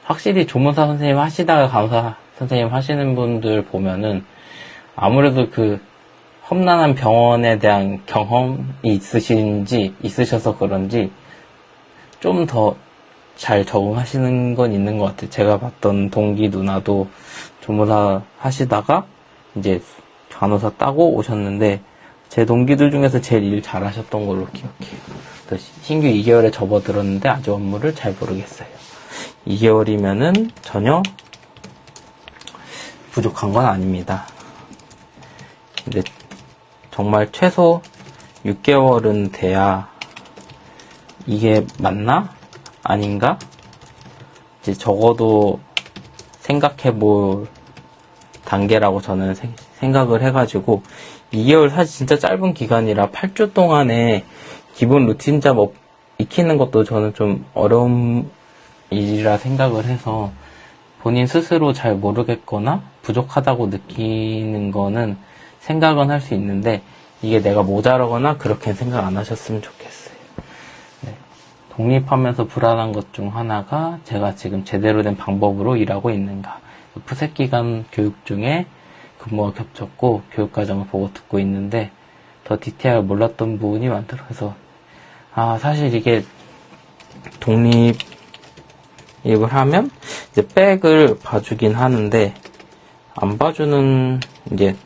확실히 조무사 선생님 하시다가 간호사 선생님 하시는 분들 보면은 아무래도 그 험난한 병원에 대한 경험이 있으셔서 그런지 좀 더 잘 적응하시는 건 있는 것 같아요. 제가 봤던 동기 누나도 조무사 하시다가 이제 간호사 따고 오셨는데 제 동기들 중에서 제일 일 잘하셨던 걸로 기억해요. 신규 2개월에 접어들었는데 아직 업무를 잘 모르겠어요. 2개월이면은 전혀 부족한 건 아닙니다. 근데 정말 최소 6개월은 돼야 이게 맞나? 아닌가? 이제 적어도 생각해 볼 단계라고 저는 생각을 해가지고 2개월 사실 진짜 짧은 기간이라 8주 동안에 기본 루틴 잡 익히는 것도 저는 좀 어려운 일이라 생각을 해서 본인 스스로 잘 모르겠거나 부족하다고 느끼는 거는 생각은 할 수 있는데 이게 내가 모자라거나 그렇게 생각 안 하셨으면 좋겠어요. 네. 독립하면서 불안한 것 중 하나가 제가 지금 제대로 된 방법으로 일하고 있는가. 푸세기간 교육 중에 근무가 겹쳤고 교육과정을 보고 듣고 있는데 더 디테일 몰랐던 부분이 많더라고요. 사실 이게 독립을 하면 이제 백을 봐주긴 하는데 안 봐주는 이제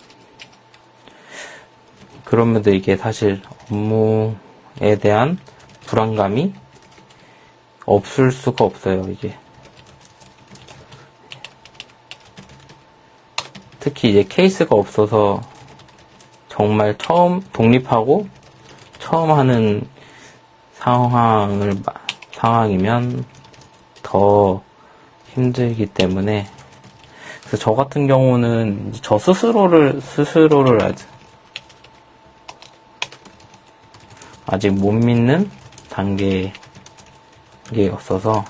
그러면도 이게 사실 업무에 대한 불안감이 없을 수가 없어요. 이게 특히 이제 케이스가 없어서 정말 처음 독립하고 처음 하는 상황이면 더 힘들기 때문에 그래서 저 같은 경우는 저 스스로를 아직 못 믿는 단계였어서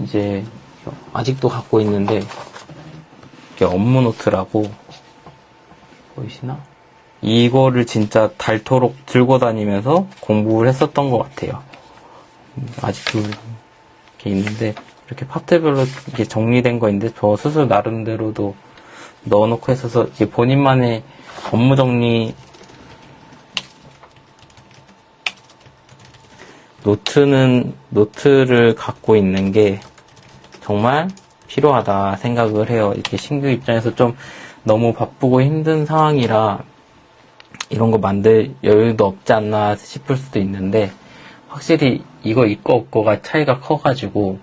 이제 아직도 갖고 있는데 이게 업무 노트라고 보이시나? 이거를 진짜 닳도록 들고 다니면서 공부를 했었던 것 같아요. 아직도 이렇게 있는데 이렇게 파트별로 이렇게 정리된 거 있는데 저 스스로 나름대로도 넣어놓고 했어서 이게 본인만의 업무 정리 노트를 갖고 있는 게 정말 필요하다 생각을 해요. 이렇게 신규 입장에서 좀 너무 바쁘고 힘든 상황이라 이런 거 만들 여유도 없지 않나 싶을 수도 있는데 확실히 이거 있고 없고가 차이가 커가지고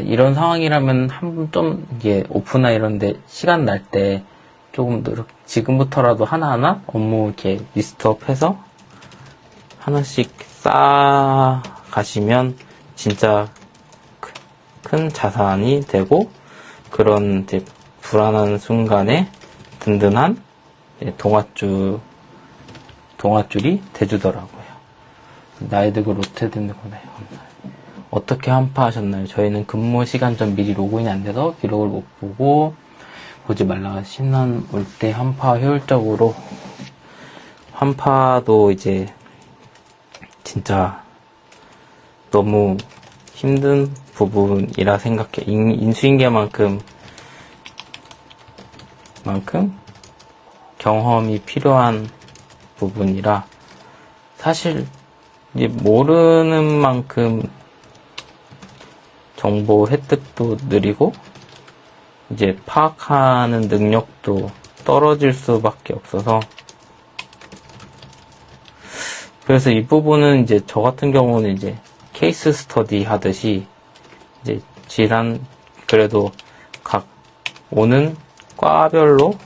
이런 상황이라면 좀 이게 오프나 이런데 시간 날 때 조금 지금부터라도 하나하나 업무 이렇게 리스트업해서 하나씩 쌓아 가시면 진짜 큰 자산이 되고 그런 이제 불안한 순간에 든든한 동아줄이 돼주더라고요. 나이 들고 로테 듣는 거네요. 어떻게 한파하셨나요? 저희는 근무 시간 전 미리 로그인이 안 돼서 기록을 못 보고 보지 말라. 신난 올 때 한파 효율적으로 한파도 이제 진짜 너무 힘든 부분이라 생각해. 인수인계만큼 경험이 필요한 부분이라 사실 이제 모르는 만큼 정보 획득도 느리고 이제 파악하는 능력도 떨어질 수밖에 없어서 그래서 이 부분은 이제 저 같은 경우는 이제 케이스 스터디 하듯이 이제 질환 그래도 각 오는 과별로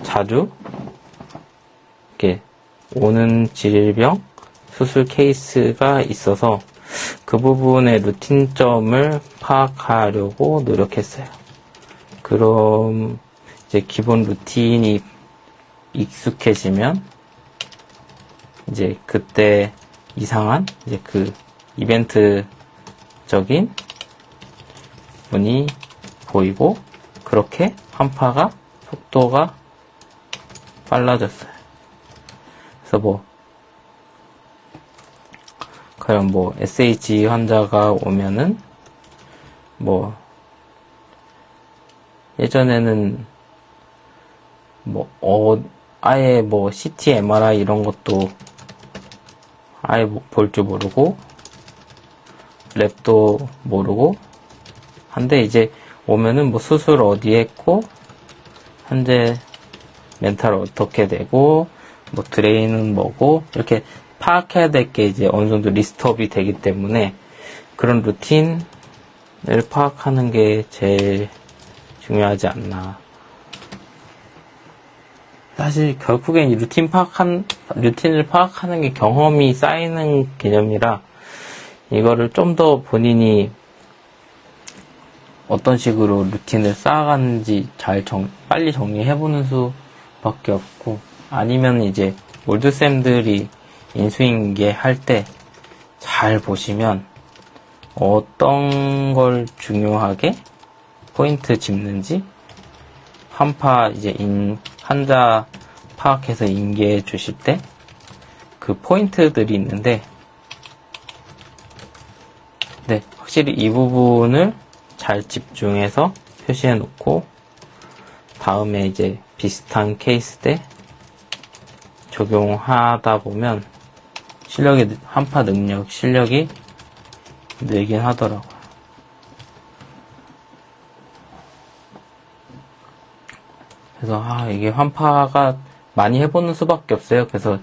자주 이렇게 오는 질병 수술 케이스가 있어서 그 부분의 루틴점을 파악하려고 노력했어요. 그럼 이제 기본 루틴이 익숙해지면 이제 그때 이상한 이제 그 이벤트적인 문이 보이고 그렇게 환파가 속도가 빨라졌어요. 그래서 그럼 SH 환자가 오면은 예전에는 아예 CT, MRI 이런 것도 아예 볼 줄 모르고 랩도 모르고 한데 이제 오면은 수술 어디 했고 현재 멘탈 어떻게 되고 드레인은 뭐고 이렇게 파악해야 될 게 이제 어느 정도 리스트업이 되기 때문에 그런 루틴을 파악하는 게 제일 중요하지 않나. 사실 결국엔 이 루틴을 파악하는 게 경험이 쌓이는 개념이라 이거를 좀 더 본인이 어떤 식으로 루틴을 쌓아가는지 빨리 정리해보는 수밖에 없고, 아니면 이제 몰드쌤들이 인수인계 할 때 잘 보시면 어떤 걸 중요하게 포인트 짚는지 환파 이제 환자 파악해서 인계해 주실 때 그 포인트들이 있는데, 네, 확실히 이 부분을 잘 집중해서 표시해 놓고 다음에 이제 비슷한 케이스 때 적용하다 보면 환파 능력 실력이 늘긴 하더라고요. 그래서 이게 환파가 많이 해보는 수밖에 없어요. 그래서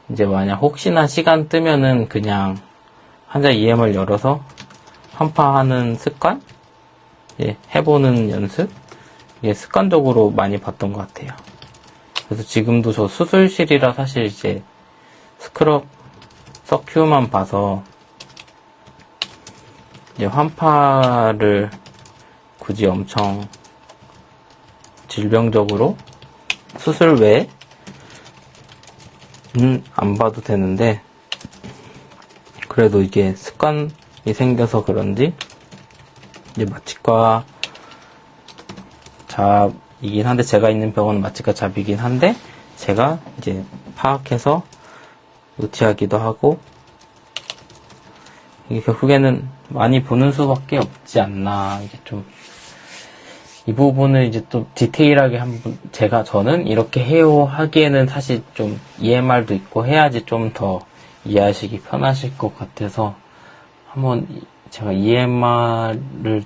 이제 만약 혹시나 시간 뜨면은 그냥 환자 EMR 열어서 환파하는 습관, 해보는 연습, 습관적으로 많이 봤던 것 같아요. 그래서 지금도 저 수술실이라 사실 이제 스크럽 서큐만 봐서 이제 환파를 굳이 엄청 질병적으로 수술 외에 안 봐도 되는데, 그래도 이게 습관이 생겨서 그런지 이제 마취과 잡이긴 한데, 제가 있는 병원은 마취과 잡이긴 한데 제가 이제 파악해서 노티하기도 하고, 이게 결국에는 많이 보는 수밖에 없지 않나. 이게 이 부분을 이제 또 디테일하게 저는 이렇게 해요 하기에는 사실 좀 EMR도 있고 해야지 좀 더 이해하시기 편하실 것 같아서, 한번 제가 EMR을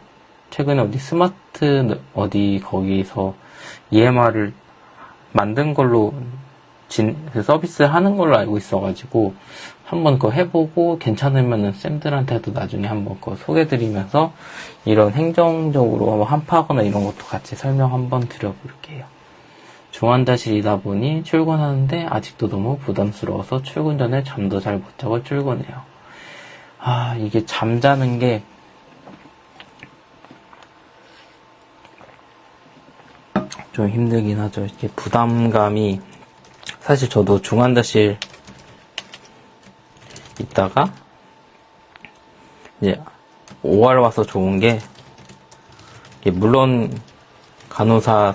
최근에 어디 스마트 거기서 EMR을 만든 걸로 서비스 하는 걸로 알고 있어가지고 한번 그거 해보고 괜찮으면은 쌤들한테도 나중에 한번 그거 소개드리면서 이런 행정적으로 환파하거나 이런 것도 같이 설명 한번 드려볼게요. 중환자실이다 보니 출근하는데 아직도 너무 부담스러워서 출근 전에 잠도 잘 못 자고 출근해요. 이게 잠자는 게 좀 힘들긴 하죠. 이게 부담감이, 사실 저도 중환자실 있다가 이제 OR 와서 좋은 게, 물론 간호사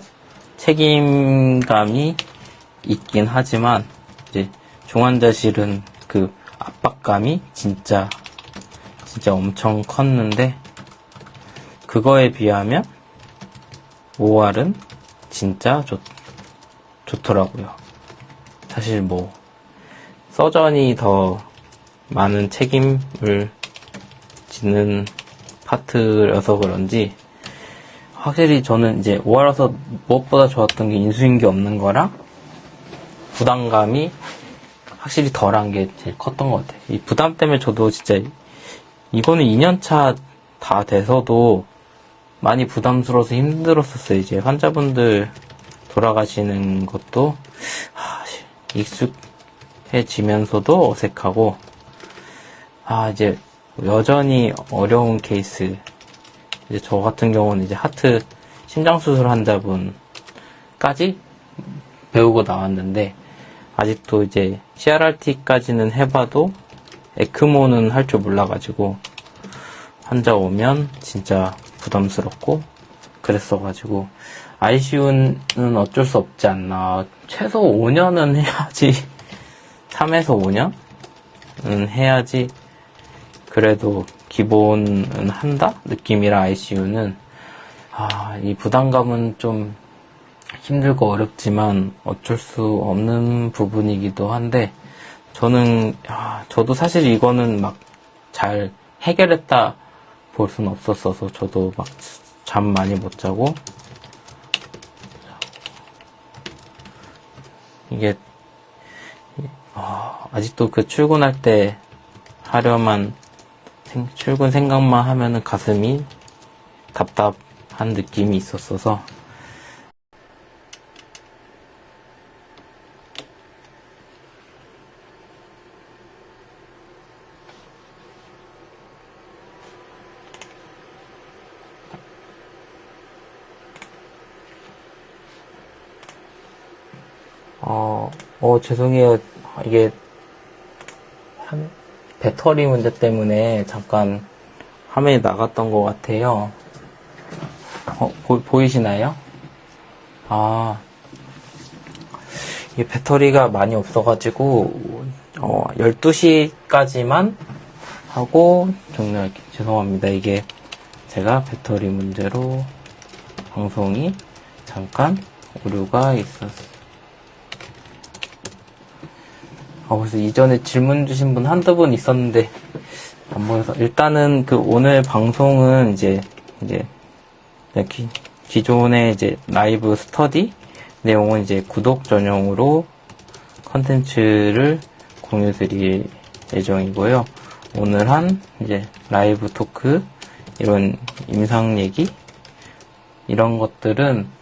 책임감이 있긴 하지만 이제 중환자실은 그 압박감이 진짜 엄청 컸는데, 그거에 비하면 OR은 진짜 좋더라고요. 사실 서전이 더 많은 책임을 지는 파트여서 그런지 확실히 저는 이제 OR에서 무엇보다 좋았던 게 인수인계 없는 거랑 부담감이 확실히 덜한 게 제일 컸던 것 같아요. 이 부담 때문에 저도 진짜 이거는 2년차 다 돼서도 많이 부담스러워서 힘들었었어요. 이제 환자분들 돌아가시는 것도 익숙해지면서도 어색하고, 이제 여전히 어려운 케이스. 이제 저 같은 경우는 이제 하트 심장 수술 환자분까지 배우고 나왔는데, 아직도 이제 CRRT까지는 해봐도 에크모는 할 줄 몰라가지고 환자 오면 진짜 부담스럽고 그랬어가지고 ICU는 어쩔 수 없지 않나. 최소 5년은 해야지 3에서 5년은 해야지 그래도 기본은 한다? 느낌이라 ICU는 이 부담감은 좀 힘들고 어렵지만 어쩔 수 없는 부분이기도 한데, 저도 사실 이거는 막 잘 해결했다 볼 수는 없었어서 저도 막 잠 많이 못 자고, 이게 아직도 그 출근할 때 하려만 출근 생각만 하면은 가슴이 답답한 느낌이 있었어서. 죄송해요. 이게 배터리 문제 때문에 잠깐 화면이 나갔던 것 같아요. 보이시나요? 이게 배터리가 많이 없어가지고 12시까지만 하고 종료할게요. 죄송합니다. 이게 제가 배터리 문제로 방송이 잠깐 오류가 있었어요. 그래서 이전에 질문 주신 분 한두 분 있었는데 안 보여서, 일단은 오늘 방송은 이제 기존의 이제 라이브 스터디 내용은 이제 구독 전용으로 컨텐츠를 공유 드릴 예정이고요. 오늘 한 이제 라이브 토크, 이런 임상 얘기, 이런 것들은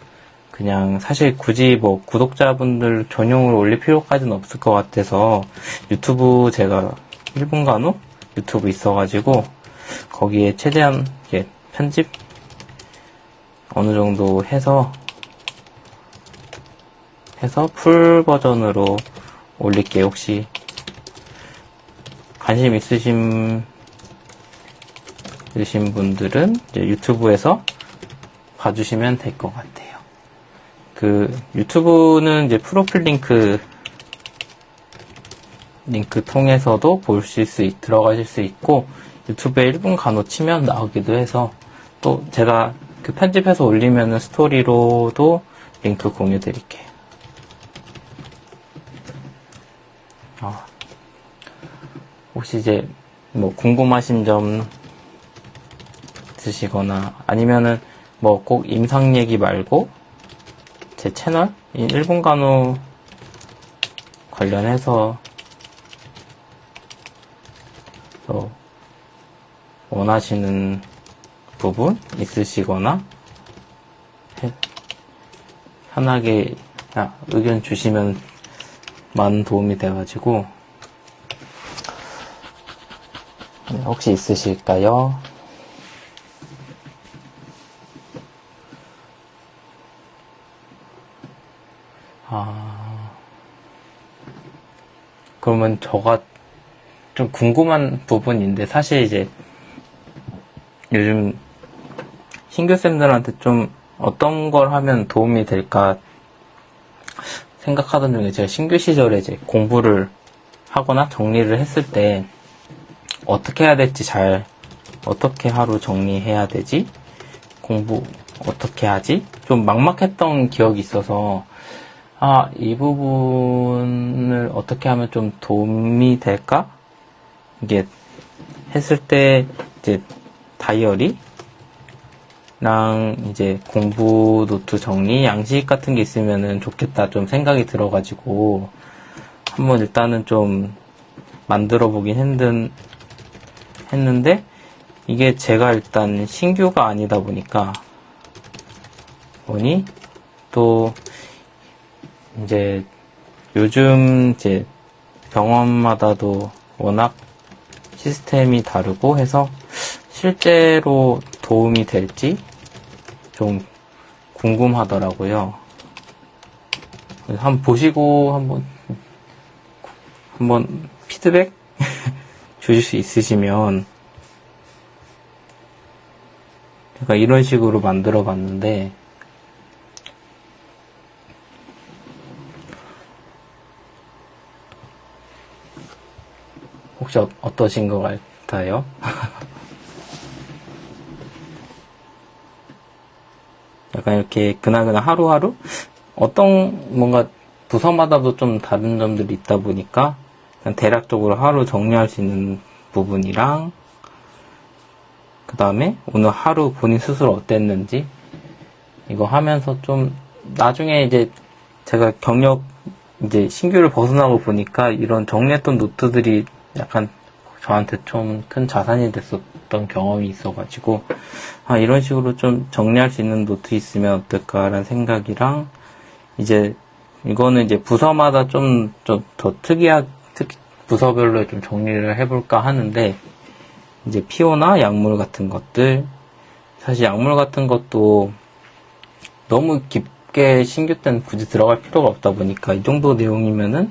그냥 사실 굳이 구독자분들 전용으로 올릴 필요까지는 없을 것 같아서, 유튜브 제가 일본 간호 유튜브 있어가지고 거기에 최대한 편집 어느 정도 해서 풀 버전으로 올릴게요. 혹시 관심 있으신 분들은 이제 유튜브에서 봐주시면 될 것 같아요. 유튜브는 이제 프로필 링크 통해서도 들어가실 수 있고, 유튜브에 1분 간호 치면 나오기도 해서, 또 제가 편집해서 올리면은 스토리로도 링크 공유 드릴게요. 혹시 이제 궁금하신 점 있으시거나, 아니면은 꼭 임상 얘기 말고 제 채널 일본 간호 관련해서 원하시는 부분 있으시거나 편하게 의견 주시면 많은 도움이 돼가지고. 혹시 있으실까요? 그러면 저가 좀 궁금한 부분인데, 사실 이제 요즘 신규쌤들한테 좀 어떤 걸 하면 도움이 될까 생각하던 중에, 제가 신규 시절에 이제 공부를 하거나 정리를 했을 때 어떻게 해야 될지 어떻게 하루 정리해야 되지? 공부 어떻게 하지? 좀 막막했던 기억이 있어서, 이 부분을 어떻게 하면 좀 도움이 될까? 이게 했을 때 이제 다이어리랑 이제 공부 노트 정리, 양식 같은 게 있으면은 좋겠다 좀 생각이 들어가지고 한번 일단은 좀 만들어 보긴 했는데, 이게 제가 일단 신규가 아니다 보니 또 이제 요즘 이제 병원마다도 워낙 시스템이 다르고 해서 실제로 도움이 될지 좀 궁금하더라고요. 한번 보시고 한번 피드백 주실 수 있으시면, 제가 이런 식으로 만들어 봤는데 혹시 어떠신 것 같아요? 약간 이렇게 그나그나 하루하루 뭔가 부서마다도 좀 다른 점들이 있다 보니까 그냥 대략적으로 하루 정리할 수 있는 부분이랑, 그 다음에 오늘 하루 본인 스스로 어땠는지 이거 하면서 좀 나중에 이제 제가 이제 신규를 벗어나고 보니까 이런 정리했던 노트들이 약간 저한테 좀 큰 자산이 됐었던 경험이 있어가지고, 이런 식으로 좀 정리할 수 있는 노트 있으면 어떨까라는 생각이랑, 이제 이거는 이제 부서마다 좀 더 부서별로 좀 정리를 해볼까 하는데, 이제 피오나 약물 같은 것들, 사실 약물 같은 것도 너무 깊게 신규 때는 굳이 들어갈 필요가 없다 보니까 이 정도 내용이면은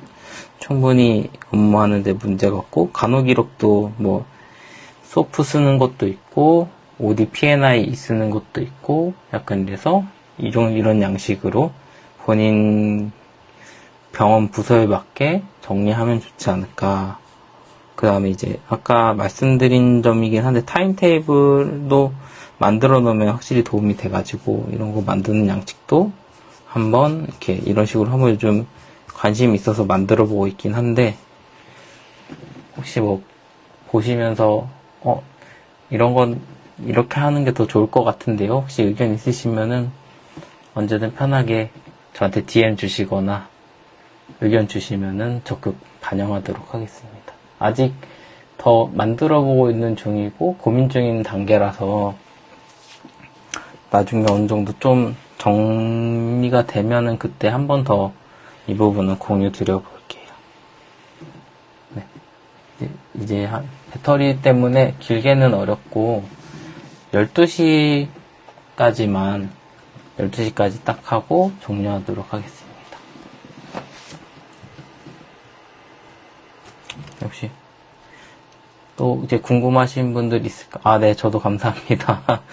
충분히 업무하는데 문제가 없고, 간호기록도 뭐 소프 쓰는 것도 있고 OD P&I 쓰는 것도 있고, 약간 이래서 이런 양식으로 본인 병원 부서에 맞게 정리하면 좋지 않을까. 그 다음에 이제 아까 말씀드린 점이긴 한데, 타임테이블도 만들어 놓으면 확실히 도움이 돼가지고 이런 거 만드는 양식도 한번 이렇게 이런 식으로 한번 요즘 관심이 있어서 만들어 보고 있긴 한데, 혹시 뭐 보시면서 이런 건 이렇게 하는 게 더 좋을 것 같은데요, 혹시 의견 있으시면은 언제든 편하게 저한테 DM 주시거나 의견 주시면은 적극 반영하도록 하겠습니다. 아직 더 만들어 보고 있는 중이고 고민 중인 단계라서 나중에 어느 정도 좀 정리가 되면은 그때 한 번 더 이 부분은 공유 드려볼게요. 네. 이제 배터리 때문에 길게는 어렵고 12시까지 딱 하고 종료하도록 하겠습니다. 역시 또 이제 궁금하신 분들 있을까? 네, 저도 감사합니다.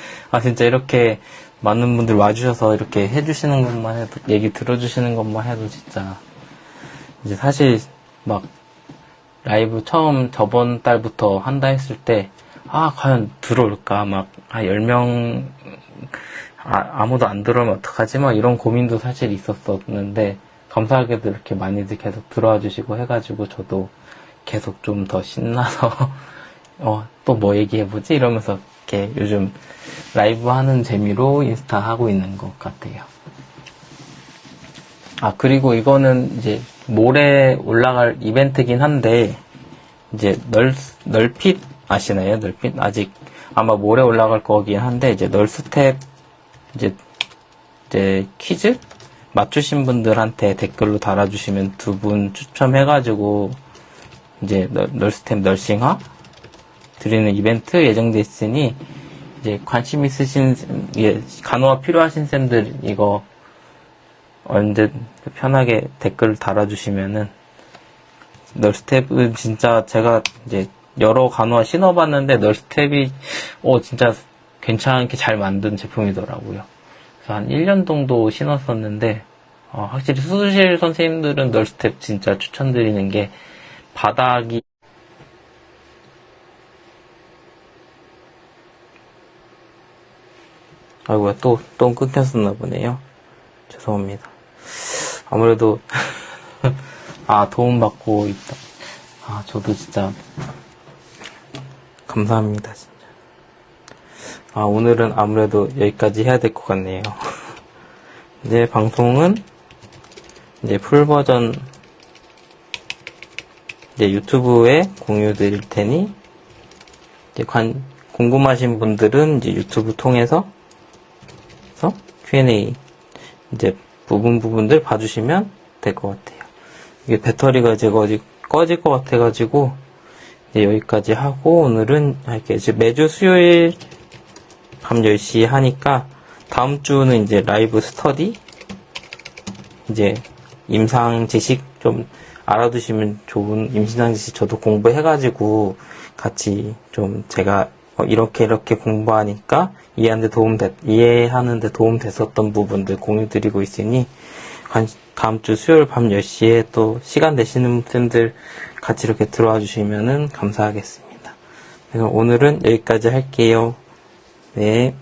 진짜 이렇게 많은 분들 와주셔서 이렇게 해주시는 것만 해도, 얘기 들어주시는 것만 해도 진짜, 이제 사실 막 라이브 처음 저번 달부터 한다 했을 때, 과연 들어올까? 10명, 아무도 안 들어오면 어떡하지? 이런 고민도 사실 있었었는데, 감사하게도 이렇게 많이들 계속 들어와 주시고 해가지고, 저도 계속 좀 더 신나서, 또 뭐 얘기해보지? 이러면서 이렇게 요즘 라이브 하는 재미로 인스타 하고 있는 것 같아요. 그리고 이거는 이제 모레 올라갈 이벤트긴 한데, 이제 널핏 아시나요? 널핏? 아직 아마 모레 올라갈 거긴 한데, 이제 널스텝 이제 퀴즈 맞추신 분들한테 댓글로 달아주시면 2분 추첨해가지고 이제 널스텝 널싱화 드리는 이벤트 예정돼 있으니, 이제 관심 있으신 간호가 필요하신 쌤들 이거 언제 편하게 댓글 달아주시면은, 널스텝은 진짜 제가 이제 여러 간호화 신어봤는데 널스텝이 진짜 괜찮게 잘 만든 제품이더라고요. 그래서 한 1년 정도 신었었는데, 확실히 수술 선생님들은 널스텝 진짜 추천드리는 게, 바닥이 아이고야, 또 끊겼었나 보네요. 죄송합니다. 아무래도 도움받고 있다. 저도 진짜 감사합니다, 진짜. 오늘은 아무래도 여기까지 해야 될 것 같네요. 이제 방송은 이제 풀 버전 이제 유튜브에 공유 드릴 테니, 이제 궁금하신 분들은 이제 유튜브 통해서 Q&A 이제 부분들 봐주시면 될 것 같아요. 이게 배터리가 제가 어디 꺼질 것 같아가지고 이제 여기까지 하고 오늘은 할게요. 이제 매주 수요일 밤 10시에 하니까 다음 주는 이제 라이브 스터디 이제 임상 지식 좀 알아두시면 좋은 임상 지식 저도 공부해가지고 같이 좀 제가 이렇게 공부하니까 이해하는데 도움 됐었던 부분들 공유드리고 있으니 다음 주 수요일 밤 10시에 또 시간 되시는 분들 같이 이렇게 들어와 주시면은 감사하겠습니다. 그래서 오늘은 여기까지 할게요. 네.